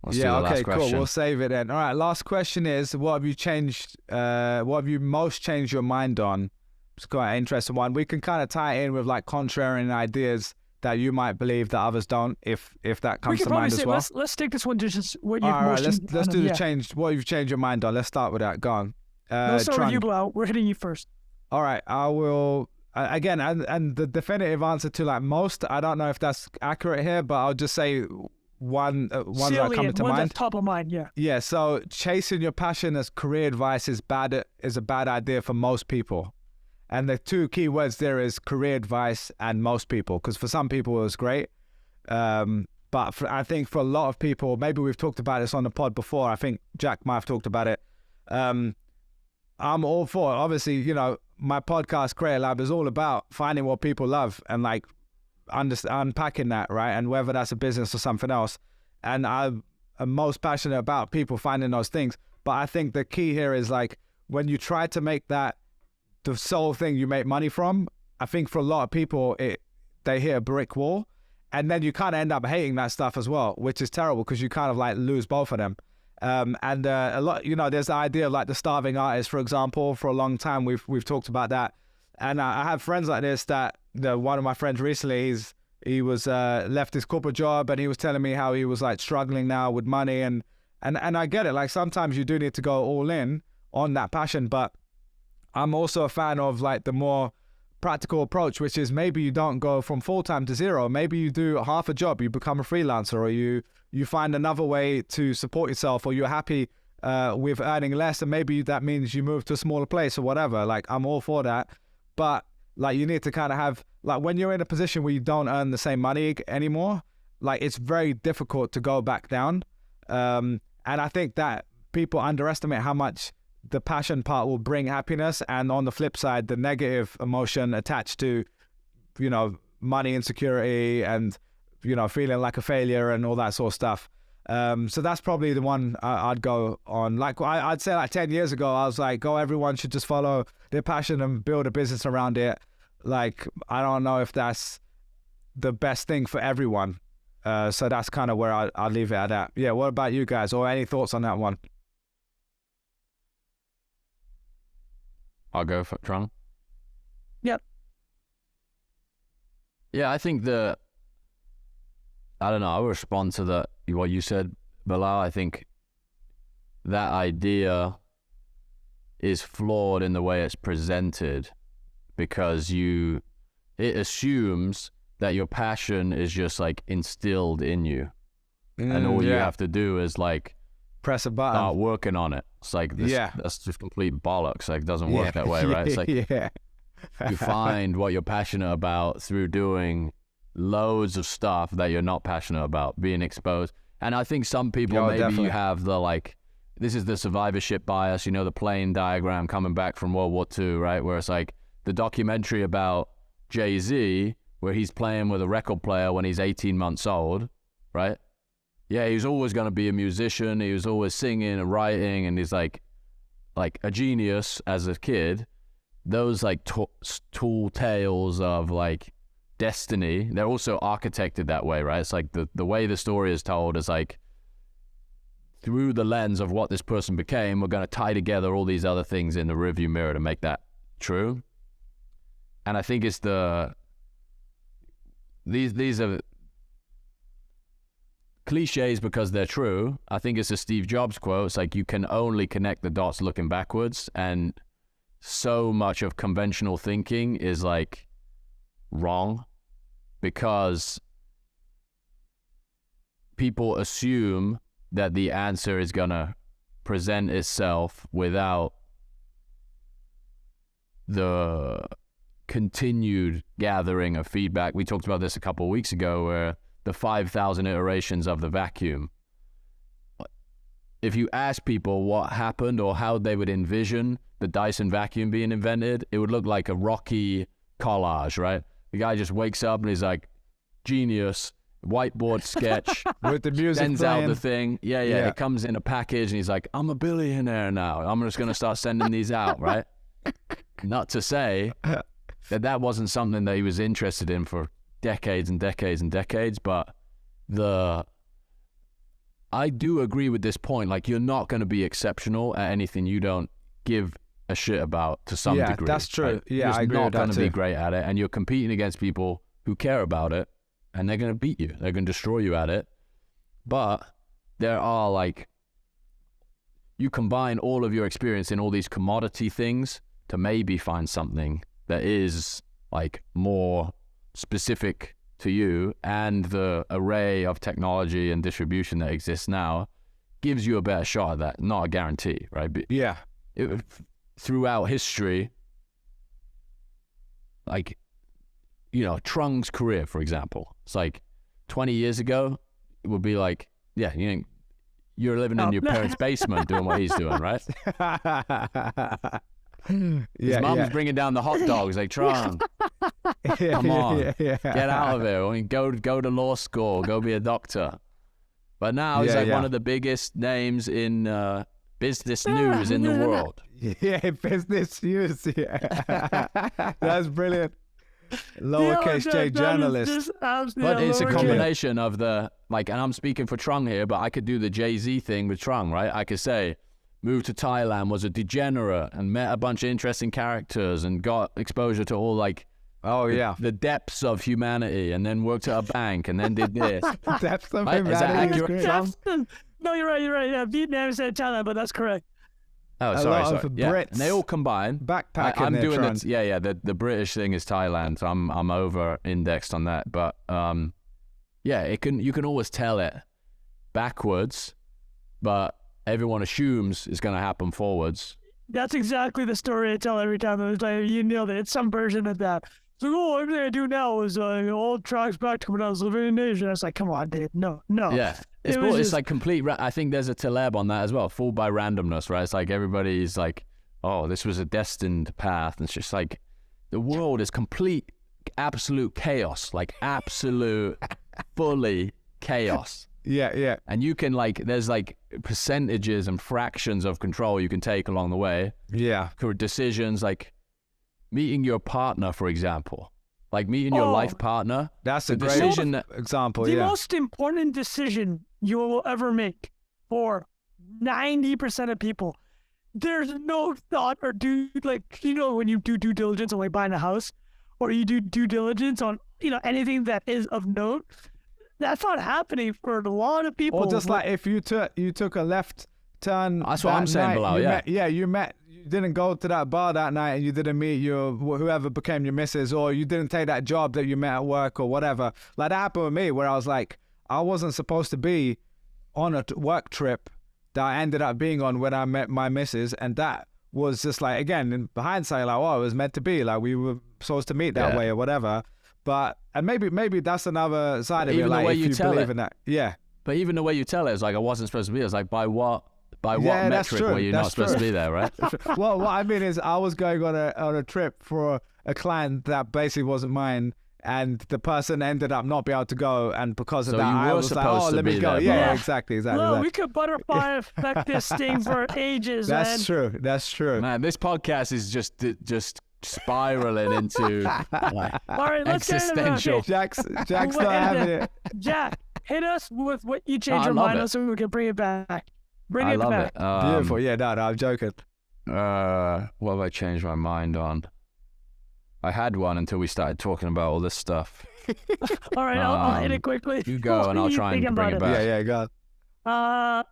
Let's do the okay, last question. Cool. We'll save it then. All right, last question is, what have you changed? What have you most changed your mind on? It's quite an interesting one. We can kind of tie it in with like contrarian ideas that you might believe that others don't, if that comes to mind as well. Let's take this one to just what you've most changed. Let's do the change. What you've changed your mind on. Let's start with that. Go on. Let's start with you, Bilal. We're hitting you first. All right, I will. Again, and the definitive answer to like most, I don't know if that's accurate here, but I'll just say one that comes to mind. That's top of mind, yeah. Yeah, so chasing your passion as career advice is a bad idea for most people. And the two key words there is career advice and most people, because for some people it was great. But I think for a lot of people, maybe we've talked about this on the pod before. I think Jack might have talked about it. I'm all for it. Obviously, you know, my podcast, Creator Lab, is all about finding what people love and like unpacking that, right? And whether that's a business or something else. And I'm most passionate about people finding those things. But I think the key here is like when you try to make that the sole thing you make money from, I think for a lot of people, they hit a brick wall. And then you kind of end up hating that stuff as well, which is terrible because you kind of like lose both of them. And a lot, you know, there's the idea of like the starving artist, for example. For a long time, we've talked about that. And I have friends like this that, one of my friends recently, he was left his corporate job and he was telling me how he was like struggling now with money and And I get it. Like sometimes you do need to go all in on that passion, but I'm also a fan of like the more practical approach, which is maybe you don't go from full-time to zero. Maybe you do half a job, you become a freelancer, or you find another way to support yourself, or you're happy with earning less, and maybe that means you move to a smaller place or whatever. Like I'm all for that, but like you need to kind of have, like when you're in a position where you don't earn the same money anymore, like it's very difficult to go back down. And I think that people underestimate how much the passion part will bring happiness, and on the flip side, the negative emotion attached to, you know, money insecurity and, you know, feeling like a failure and all that sort of stuff. So that's probably the one I'd go on. Like I'd say like 10 years ago, I was like, oh, everyone should just follow their passion and build a business around it. Like, I don't know if that's the best thing for everyone. So that's kind of where I'll leave it at that. Yeah, what about you guys? Or any thoughts on that one? I'll go for Trung. Yep. Yeah, I think I don't know, I'll respond to what you said, Bilal. I think that idea is flawed in the way it's presented, because it assumes that your passion is just like instilled in you. And all you have to do is like press a button, start working on it. It's like this, that's just complete bollocks. Like it doesn't work that way, right? It's like you find what you're passionate about through doing loads of stuff that you're not passionate about, being exposed. And I think some people, maybe you have the like, this is the survivorship bias, you know, the plane diagram coming back from World War II, right? Where it's like the documentary about Jay-Z, where he's playing with a record player when he's 18 months old, right? Yeah, he was always going to be a musician. He was always singing and writing, and he's like a genius as a kid. Those like tall tales of like destiny, they're also architected that way, right? It's like the way the story is told is like through the lens of what this person became, we're going to tie together all these other things in the rearview mirror to make that true. And I think it's these are cliches because they're true. I think it's a Steve Jobs quote. It's like you can only connect the dots looking backwards, and so much of conventional thinking is like wrong because people assume that the answer is gonna present itself without the continued gathering of feedback. We talked about this a couple of weeks ago, where the 5,000 iterations of the vacuum. If you ask people what happened or how they would envision the Dyson vacuum being invented, it would look like a Rocky collage, right? The guy just wakes up and he's like, genius, whiteboard sketch, with the music sends playing. out the thing. Yeah. It comes in a package and he's like, I'm a billionaire now. I'm just going to start sending these out, right? Not to say that wasn't something that he was interested in for decades and decades and decades, but I do agree with this point. Like, you're not going to be exceptional at anything you don't give a shit about to some degree. Yeah, that's true. Right? Yeah, I agree You're with not going that to be too. great at it, and you're competing against people who care about it, and they're going to beat you. They're going to destroy you at it. But there are, like, you combine all of your experience in all these commodity things to maybe find something that is like more specific to you, and the array of technology and distribution that exists now gives you a better shot at that. Not a guarantee, right? But throughout history, like, you know, Trung's career, for example, it's like 20 years ago, it would be like, yeah, you're living in your parents' basement doing what he's doing, right? His mom's bringing down the hot dogs, like, Trung, come on, get out of here. I mean, go to law school, go be a doctor. But now he's like one of the biggest names in business news in the world. Yeah, business news. Yeah, that's brilliant. Lowercase J journalist. But it's a combination of the, like, and I'm speaking for Trung here, but I could do the Jay-Z thing with Trung, right? I could say, moved to Thailand, was a degenerate, and met a bunch of interesting characters, and got exposure to all, like, Oh, yeah. The depths of humanity, and then worked at a bank, and then did this. Depths of Right? Is that humanity is accurate? great. No, you're right. Yeah, Vietnam said Thailand, but that's correct. Oh, A sorry. lot of Yeah. Brits And they all combine. Backpacking I'm there, doing Tron. it. Yeah. The British thing is Thailand, so I'm over indexed on that. But yeah, you can always tell it backwards, but everyone assumes it's going to happen forwards. That's exactly the story I tell every time. It's like, you nailed it. It's some version of that. It's like, oh, everything I do now is all tracks back to when I was living in Asia. It's like, come on, dude. No. Yeah. It's It was it's just- like complete. I think there's a Taleb on that as well. Fooled by randomness, right? It's like everybody's like, oh, this was a destined path. And it's just like the world is complete, absolute chaos. Like absolute, fully chaos. Yeah. And you can there's percentages and fractions of control you can take along the way. Yeah. For decisions like meeting your partner, for example, like meeting your life partner. That's a The great decision that- example. The Yeah. most important decision you will ever make for 90% of people, there's no thought or when you do due diligence on buying a house, or you do due diligence on anything that is of note, that's not happening for a lot of people. Or just like if you took a left turn. That's what that I'm saying, night, Bilal, you didn't go to that bar that night, and you didn't meet your whoever became your missus, or you didn't take that job that you met at work or whatever. Like that happened with me, where I was like, I wasn't supposed to be on a work trip that I ended up being on when I met my missus, and that was just like, again, in hindsight, like, oh, it was meant to be, like we were supposed to meet that way or whatever. But and maybe that's another side of it, Even the like way if you you tell believe it. in that, yeah. But even the way you tell it is like, I wasn't supposed to be. It's like, by what Yeah, that's metric true. were you That's not supposed to true. be there, right? Well, what I mean is I was going on a trip for a client that basically wasn't mine, and the person ended up not being able to go, and because of So that, you I were was like, supposed oh, to let me be go. there, Yeah, bro. exactly. no, we could butterfly effect this thing for ages, That's man. true. That's true. Man, this podcast is just spiraling into like, All right, let's get into that. existential. Okay. Jack's Wait, not having it. Jack, hit us with what you changed I your love mind it. on so we can bring it back. Bring I it love back. it. Beautiful. Yeah, no, I'm joking. What have I changed my mind on? I had one until we started talking about all this stuff. All right, I'll hit Um, it quickly. You go, and I'll try and Thinking bring about it back. Yeah, go.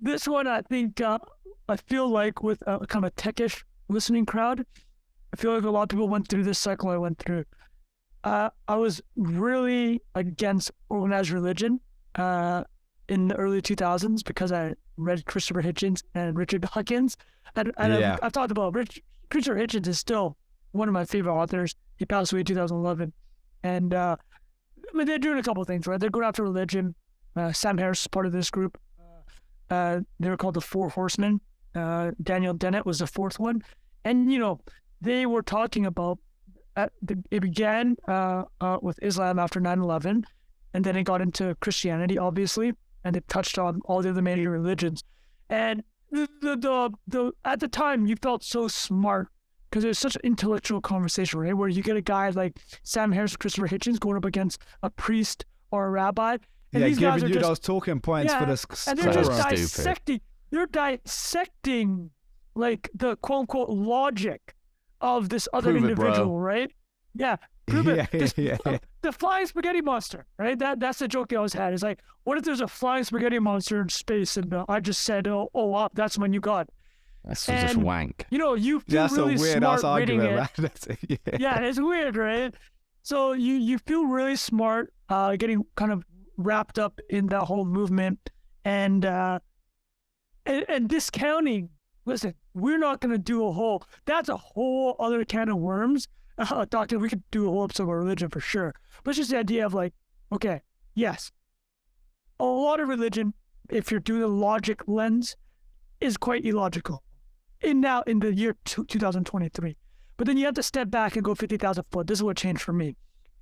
This one, I think, I feel like with kind of a techish listening crowd, I feel like a lot of people went through this cycle I went through. I was really against organized religion in the early 2000s because I read Christopher Hitchens and Richard Dawkins. And Yeah. I've talked about Christopher Hitchens is still one of my favorite authors. He passed away in 2011. And I mean, they're doing a couple of things, right? They're going after religion. Sam Harris is part of this group. They were called the Four Horsemen. Daniel Dennett was the fourth one. And, they were talking about, it began with Islam after 9/11, and then it got into Christianity, obviously, and it touched on all the other major religions. And the at the time, you felt so smart because it was such an intellectual conversation, right? Where you get a guy like Sam Harris, Christopher Hitchens going up against a priest or a rabbi. And Yeah, these guys giving are you just, those talking points for this. and they're just Stupid. dissecting. They're dissecting like the quote unquote logic of this other Prove it, bro. individual, right? Yeah, prove it. Yeah. The flying spaghetti monster, right? That's the joke I always had. It's like, what if there's a flying spaghetti monster in space, and I just said, oh, that's when you got. That's just And- wank. You feel That's really a weird smart ass reading argument, it. man. That's it. Yeah. Yeah, it's weird, right? So you feel really smart, getting kind of wrapped up in that whole movement, and discounting. Listen, we're not going to do a whole. That's a whole other can of worms. Doctor, we could do a whole episode of religion for sure. But it's just the idea of like, okay, yes, a lot of religion, if you're doing the logic lens, is quite illogical. In the year 2023. But then you have to step back and go 50,000 foot. This is what changed for me.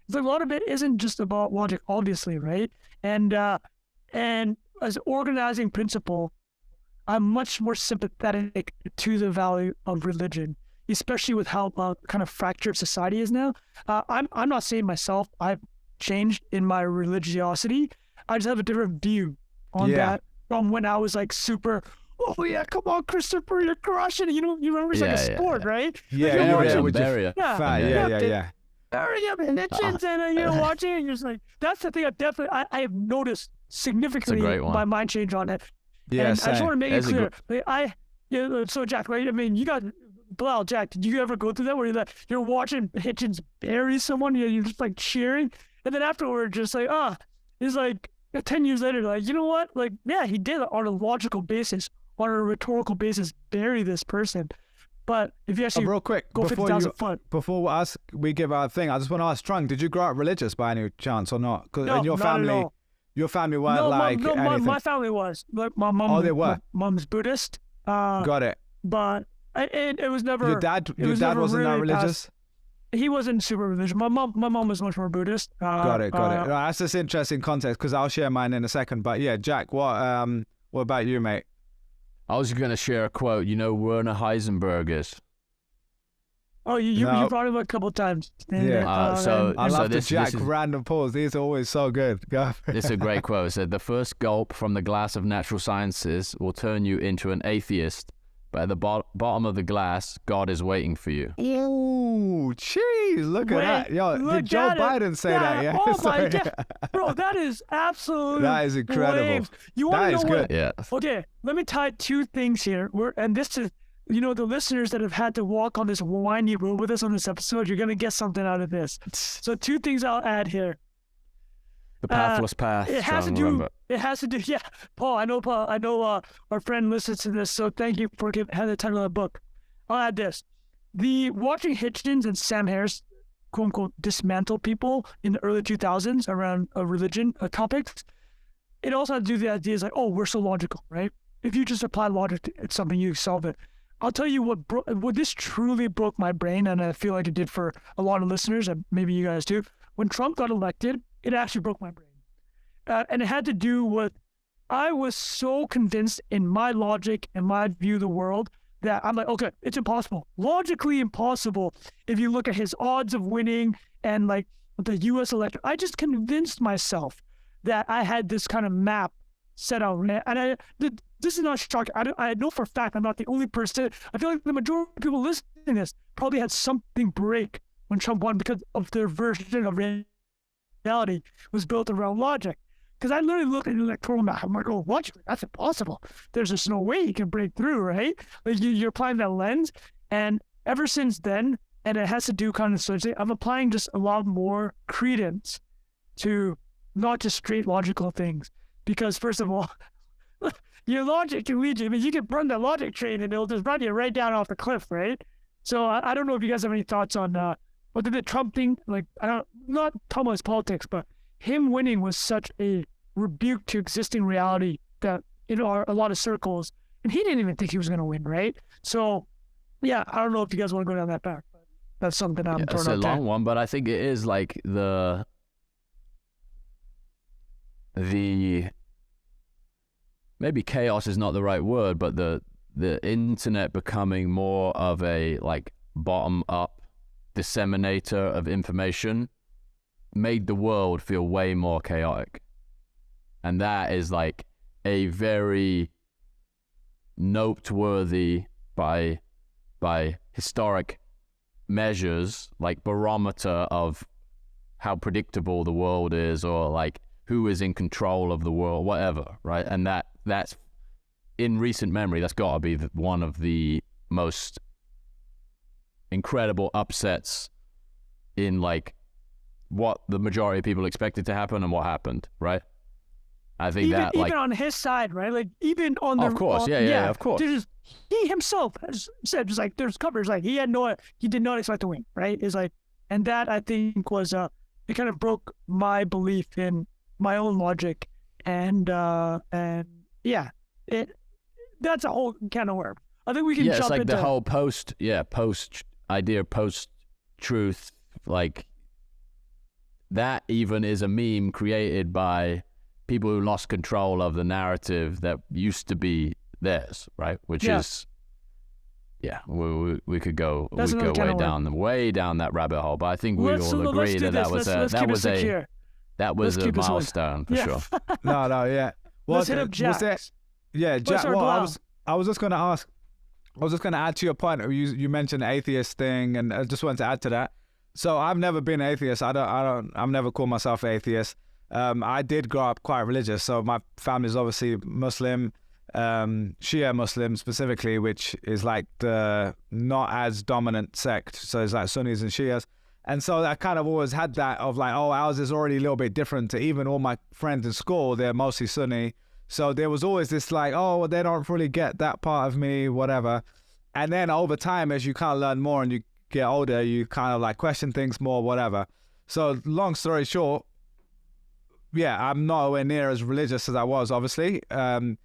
It's like a lot of it isn't just about logic, obviously, right? And as an organizing principle, I'm much more sympathetic to the value of religion, especially with how kind of fractured society is now. I'm not saying myself I've changed in my religiosity. I just have a different view on that from when I was like super. Oh yeah, come on, Christopher, you're crushing it. You remember it's like a sport, right? Yeah, Like, you're yeah, watching- with your Barrier. yeah, fat, yeah. yeah. burying him in Hitchens, and you're watching, and you're just like, that's the thing I have noticed significantly my mind change on it. Yeah, and same. I just want to make it clear. So Jack, right? I mean, you got Bilal, Jack. Did you ever go through that where you're watching Hitchens bury someone, you're just like cheering, and then afterward, just like, it's like 10 years later, like, you know what? Like, yeah, he did on a logical basis, on a rhetorical basis, bury this person. But if you actually real quick, go 50,000 foot. Before we give our thing, I just want to ask Trung, did you grow up religious by any chance or not? Because in your family, your family weren't anything. My family was. Like, my mom, they were. My mom's Buddhist. Got it. But it was never. Your dad wasn't really that religious? He wasn't super religious. My mom was much more Buddhist. Got it. That's just interesting context because I'll share mine in a second. But yeah, Jack, what about you, mate? I was going to share a quote. You know Werner Heisenberg is? Oh, you brought him a couple of times. Yeah. I love the Jack this is, random pause. These are always so good. Go. This is a great quote. It said, "The first gulp from the glass of natural sciences will turn you into an atheist. But at the bottom of the glass, God is waiting for you." Ooh, jeez, look at that. Yo, did Joe Biden say that? Yeah. Oh my God. Bro, that is absolutely That is incredible. Flames. You want to know good. what? Yeah. Okay, let me tie two things here. And this is, the listeners that have had to walk on this windy road with us on this episode, you're going to get something out of this. So two things I'll add here. The pathless path. It has to do. Yeah, Paul. I know our friend listens to this, so thank you for having the title of the book. I'll add this: the watching Hitchens and Sam Harris, quote unquote, dismantle people in the early 2000s around religion topics. It also had to do with the ideas like, oh, we're so logical, right? If you just apply logic to something, you solve it. I'll tell you what this truly broke my brain, and I feel like it did for a lot of listeners, and maybe you guys too. When Trump got elected, it actually broke my brain. And it had to do with, I was so convinced in my logic and my view of the world that I'm like, okay, it's impossible. Logically impossible. If you look at his odds of winning and like the U.S. election, I just convinced myself that I had this kind of map set out. And this is not shocking. I know for a fact I'm not the only person. I feel like the majority of people listening to this probably had something break when Trump won because of their version of reality was built around logic. Because I literally looked at the electoral map. I'm like, oh, logically, that's impossible. There's just no way you can break through, right? Like you're applying that lens. And ever since then, and it has to do kind of socially, I'm applying just a lot more credence to not just straight logical things. Because first of all, your logic can lead you. I mean, you can run the logic train and it'll just run you right down off the cliff, right? So I don't know if you guys have any thoughts on what did the Trump thing, like, not talking about his politics, but him winning was such a rebuke to existing reality that in a lot of circles, and he didn't even think he was going to win, right? So, yeah, I don't know if you guys want to go down that path, but that's something I'm throwing out there. It's a long one, but I think it is like the maybe chaos is not the right word, but the internet becoming more of a like bottom up disseminator of information made the world feel way more chaotic. And that is like a very noteworthy by historic measures, like barometer of how predictable the world is, or like who is in control of the world, whatever, right? And that's in recent memory, that's got to be one of the most incredible upsets in like what the majority of people expected to happen and what happened, right? I think even on his side, right? Like even on the of course, yeah, of course. He himself has said just like there's covers like he did not expect to win, right? Is like, and that I think was it kind of broke my belief in my own logic, and yeah, that's a whole can of worms. I think we can jump it's like into the whole post truth, like that even is a meme created by people who lost control of the narrative that used to be theirs, right? Which is, we could go way down that rabbit hole. But I think we all agree that was a milestone for sure. No, yeah. Let's hit up Jack. Jack. Well, I was just going to ask. I was just going to add to your point. You mentioned the atheist thing, and I just wanted to add to that. So I've never been atheist. I've never called myself atheist. I did grow up quite religious. So my family's obviously Muslim, Shia Muslim specifically, which is like the not as dominant sect. So it's like Sunnis and Shias. And so I kind of always had that of like, oh, ours is already a little bit different to even all my friends in school. They're mostly Sunni. So there was always this like, oh, well, they don't really get that part of me, whatever. And then over time, as you kind of learn more and you get older, you kind of like question things more, whatever. So long story short, yeah, I'm nowhere near as religious as I was, obviously. But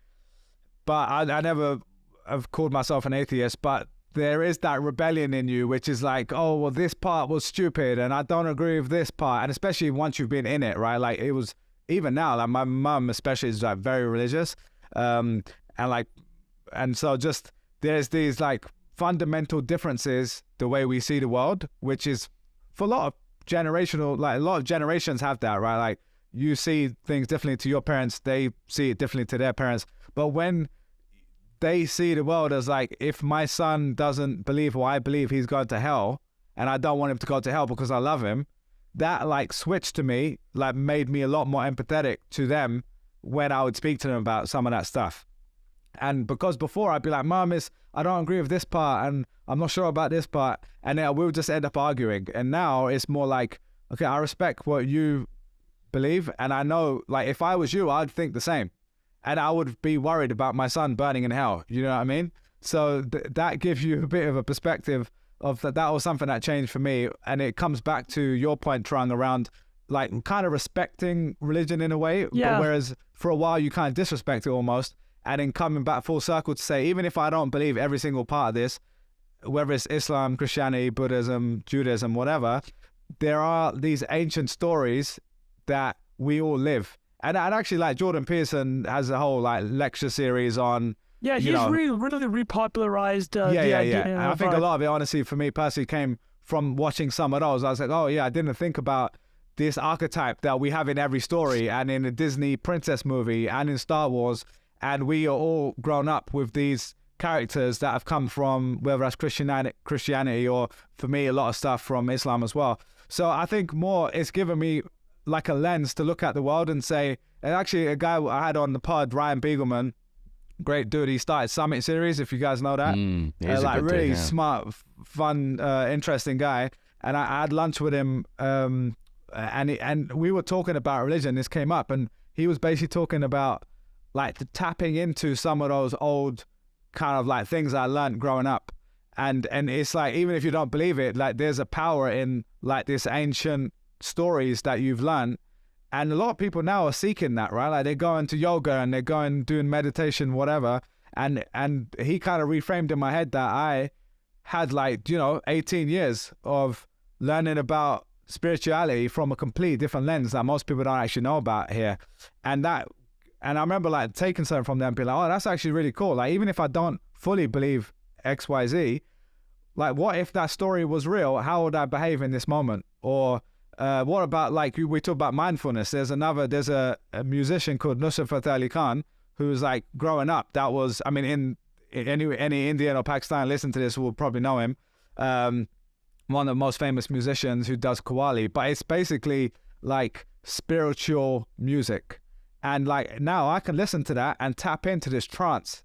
I never have called myself an atheist, but there is that rebellion in you, which is like, oh, well, this part was stupid and I don't agree with this part. And especially once you've been in it, right? Like it was, even now, like my mum especially is like very religious. And so just there's these like fundamental differences, the way we see the world, which is for a lot of generations have that, right? Like you see things differently to your parents, they see it differently to their parents. But when they see the world as like, if my son doesn't believe what I believe, he's going to hell, and I don't want him to go to hell because I love him, that like switched to me, like made me a lot more empathetic to them when I would speak to them about some of that stuff. And because before I'd be like, Mom, I don't agree with this part and I'm not sure about this part. And then we'll just end up arguing. And now it's more like, okay, I respect what you believe. And I know, like, if I was you, I'd think the same. And I would be worried about my son burning in hell. You know what I mean? So that gives you a bit of a perspective of that was something that changed for me. And it comes back to your point, Trung, around like kind of respecting religion in a way. Yeah. But whereas for a while you kind of disrespect it almost. And then coming back full circle to say, even if I don't believe every single part of this, whether it's Islam, Christianity, Buddhism, Judaism, whatever, there are these ancient stories that we all live. And actually, like Jordan Peterson has a whole like lecture series on. Yeah, he's really repopularized the idea. And I think a lot of it, honestly, for me personally, came from watching some of those. I was like, oh yeah, I didn't think about this archetype that we have in every story and in a Disney princess movie and in Star Wars. And we are all grown up with these characters that have come from, whether that's Christianity or, for me, a lot of stuff from Islam as well. So I think more it's given me like a lens to look at the world and say, and actually a guy I had on the pod, Ryan Beagleman, great dude, he started Summit Series, if you guys know that. Like really dude, yeah. Smart, fun, interesting guy. And I had lunch with him and we were talking about religion. This came up and he was basically talking about like tapping into some of those old kind of like things I learned growing up. And it's like, even if you don't believe it, like there's a power in like this ancient stories that you've learned. And a lot of people now are seeking that, right? Like they're going to yoga and they're going doing meditation, whatever. And he kind of reframed in my head that I had 18 years of learning about spirituality from a completely different lens that most people don't actually know about here. And I remember like taking something from them and being like, oh, that's actually really cool. Like, even if I don't fully believe X, Y, Z, like what if that story was real? How would I behave in this moment? Or what about like, we talk about mindfulness. There's a musician called Nusrat Fateh Ali Khan who's like growing up. That was, I mean, in any Indian or Pakistan listen to this will probably know him. One of the most famous musicians who does Qawwali, but it's basically like spiritual music. And like now I can listen to that and tap into this trance.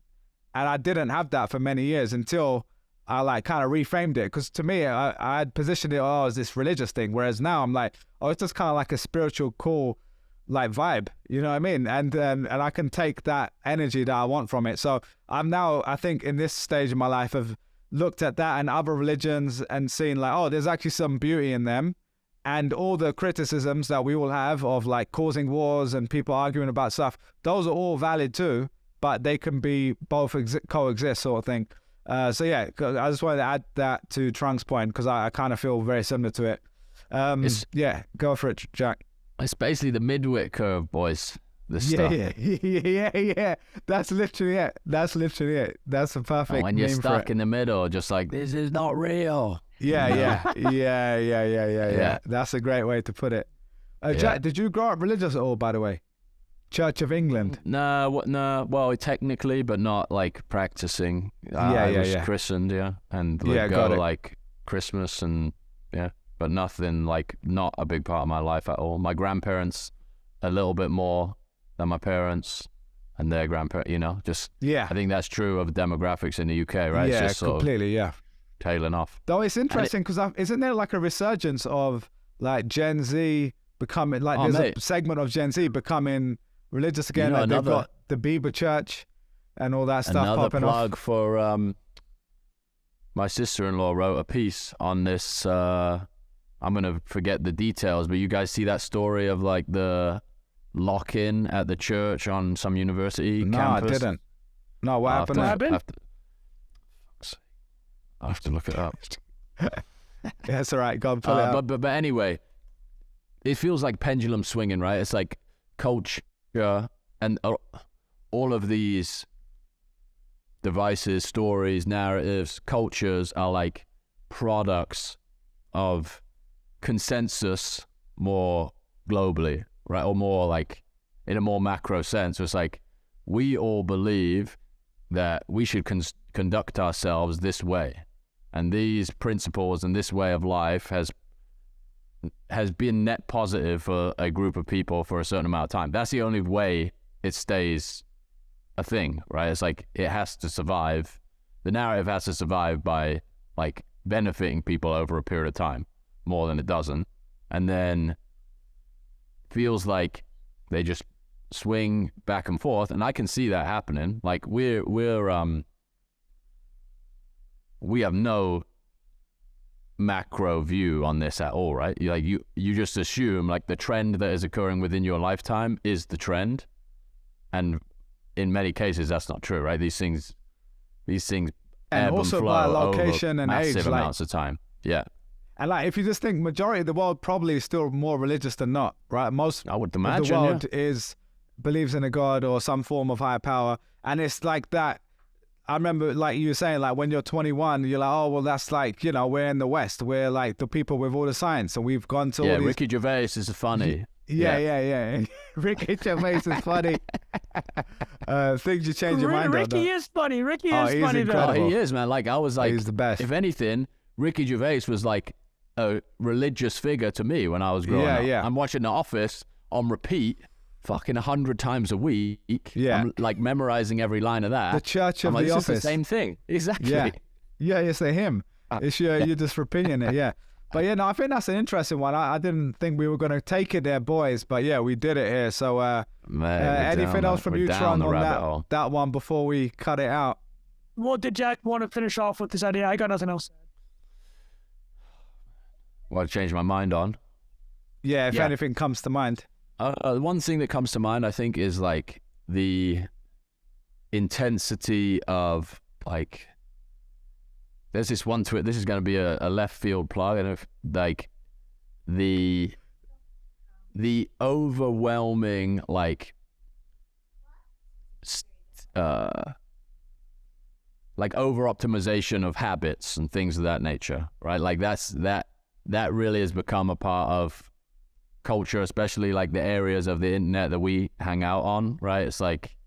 And I didn't have that for many years until I like kind of reframed it. Because to me, I had positioned it as this religious thing. Whereas now I'm like, oh, it's just kind of like a spiritual, cool like vibe. You know what I mean? And I can take that energy that I want from it. So I'm now, I think in this stage of my life, have looked at that and other religions and seen like, oh, there's actually some beauty in them. And all the criticisms that we all have of like causing wars and people arguing about stuff, those are all valid too, but they can be both coexist sort of thing. So yeah, I just wanted to add that to Trung's point because I kind of feel very similar to it. Yeah, go for it, Jack. It's basically the midwit curve, boys. Stuff. Yeah. That's literally it. That's a perfect. And when you're stuck in the middle, just like, this is not real. Yeah. That's a great way to put it. Jack, did you grow up religious at all, by the way? Church of England? No. Well, technically, but not like practicing. I was christened, and go like Christmas and but nothing like, not a big part of my life at all. My grandparents, a little bit more than my parents and their grandparents, you know, just, Yeah. I think that's true of demographics in the UK, right? Yeah, it's just sort completely, of tailing off. Though it's interesting because isn't there like a resurgence of like Gen Z becoming, like there's a segment of Gen Z becoming religious again. You know, like they've got the Bieber Church and all that stuff popping off. Another plug for my sister-in-law wrote a piece on this. I'm going to forget the details, but you guys see that story of like the lock-in at the church on some university campus? No, I didn't. No, what happened? I have to look it up. Yeah, it's all right. Go and pull it up. But anyway, it feels like pendulum swinging, right? It's like culture and all of these devices, stories, narratives, cultures are like products of consensus more globally, right? Or more like in a more macro sense. So it's like we all believe that we should conduct ourselves this way. And these principles and this way of life has been net positive for a group of people for a certain amount of time. That's the only way it stays a thing, right? It's like it has to survive. The narrative has to survive by like benefiting people over a period of time more than it doesn't. And then feels like they just swing back and forth. And I can see that happening. Like we have no macro view on this at all, right? You just assume like the trend that is occurring within your lifetime is the trend, and in many cases that's not true, right? These things and ebb also and flow by location over and massive age, amounts of time. Yeah, and like if you just think majority of the world probably is still more religious than not, right? Most I would of imagine the world believes in a god or some form of higher power, and it's like that. I remember, like you were saying, like when you're 21, you're like, oh, well, that's like, you know, we're in the West. We're like the people with all the science. And we've gone to all these... Ricky Gervais is funny. Yeah. Ricky Gervais is funny. Things you change your mind on. Ricky is funny. Ricky is he's funny, incredible. though. He is, man. Like, I was like... He's the best. If anything, Ricky Gervais was like a religious figure to me when I was growing up. Yeah. I'm watching The Office on repeat fucking 100 times a week. Yeah. I'm like memorizing every line of that. The Church of I'm like, the this Office. is the same thing. Exactly. Yeah, it's a him. It's you're just repeating it, yeah. But yeah, no, I think that's an interesting one. I didn't think we were going to take it there, boys. But yeah, we did it here. So anything else from you, Trung, on that one before we cut it out? Well, did Jack want to finish off with this idea? I got nothing else. Well, I changed my mind on. Yeah, if anything comes to mind. One thing that comes to mind, I think, is like the intensity of like. There's this one tweet. This is going to be a left field plug, and if like the overwhelming like over optimization of habits and things of that nature, right? Like that really has become a part of culture, especially like the areas of the internet that we hang out on, right? It's like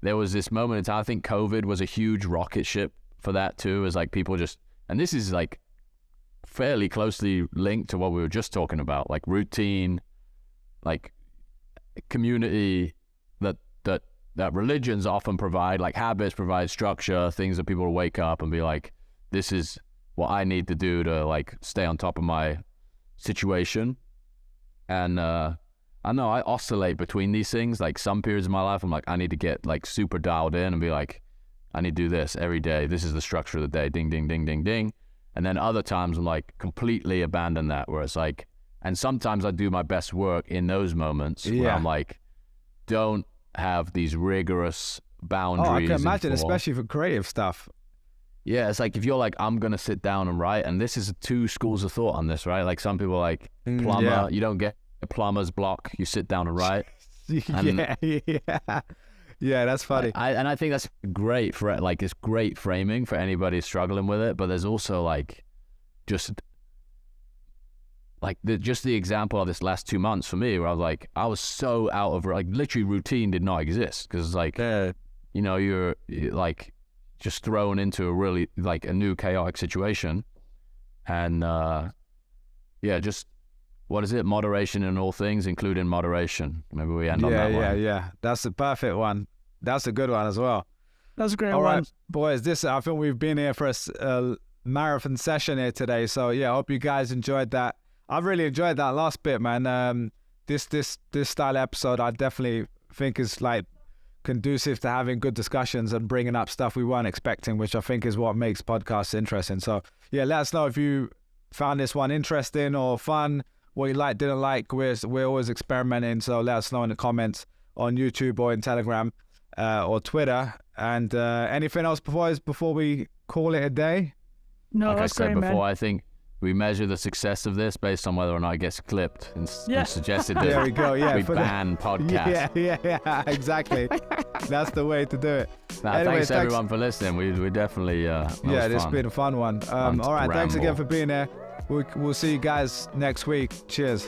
there was this moment in time, I think COVID was a huge rocket ship for that too, is like people just, and this is like fairly closely linked to what we were just talking about, like routine, like community that religions often provide, like habits provide structure, things that people will wake up and be like, this is what I need to do to like stay on top of my situation. And I know I oscillate between these things. Like some periods of my life, I'm like, I need to get like super dialed in and be like, I need to do this every day. This is the structure of the day. Ding, ding, ding, ding, ding. And then other times I'm like completely abandon that, where it's like, and sometimes I do my best work in those moments where I'm like, don't have these rigorous boundaries. Oh, I can imagine, especially for creative stuff. Yeah, it's like if you're like, I'm going to sit down and write, and this is two schools of thought on this, right? Like some people are like, plumber, you don't get a plumber's block, you sit down and write. Yeah, that's funny. I think that's great for like, it's great framing for anybody struggling with it, but there's also like, just like the example of this last 2 months for me, where I was like, I was so out of, like literally routine did not exist, because like, you know, you're like, just thrown into a really like a new chaotic situation, and yeah, just, what is it? Moderation in all things, including moderation. Maybe we end on that one. Yeah. That's the perfect one. That's a good one as well. That's a great All one. right, boys. I think we've been here for a marathon session here today. So yeah, I hope you guys enjoyed that. I've really enjoyed that last bit, man. This style episode, I definitely think is like conducive to having good discussions and bringing up stuff we weren't expecting, which I think is what makes podcasts interesting. So yeah, let us know if you found this one interesting or fun, what you liked, didn't like. We're always experimenting, so let us know in the comments on YouTube or in Telegram or Twitter. And anything else before we call it a day? No, like that's I said great, before, man. I think we measure the success of this based on whether or not it gets clipped. And suggested There we go. Yeah, we ban podcasts. Yeah, exactly. That's the way to do it. Thanks everyone for listening. We definitely this has been a fun one. All right, thanks again for being here. We'll see you guys next week. Cheers.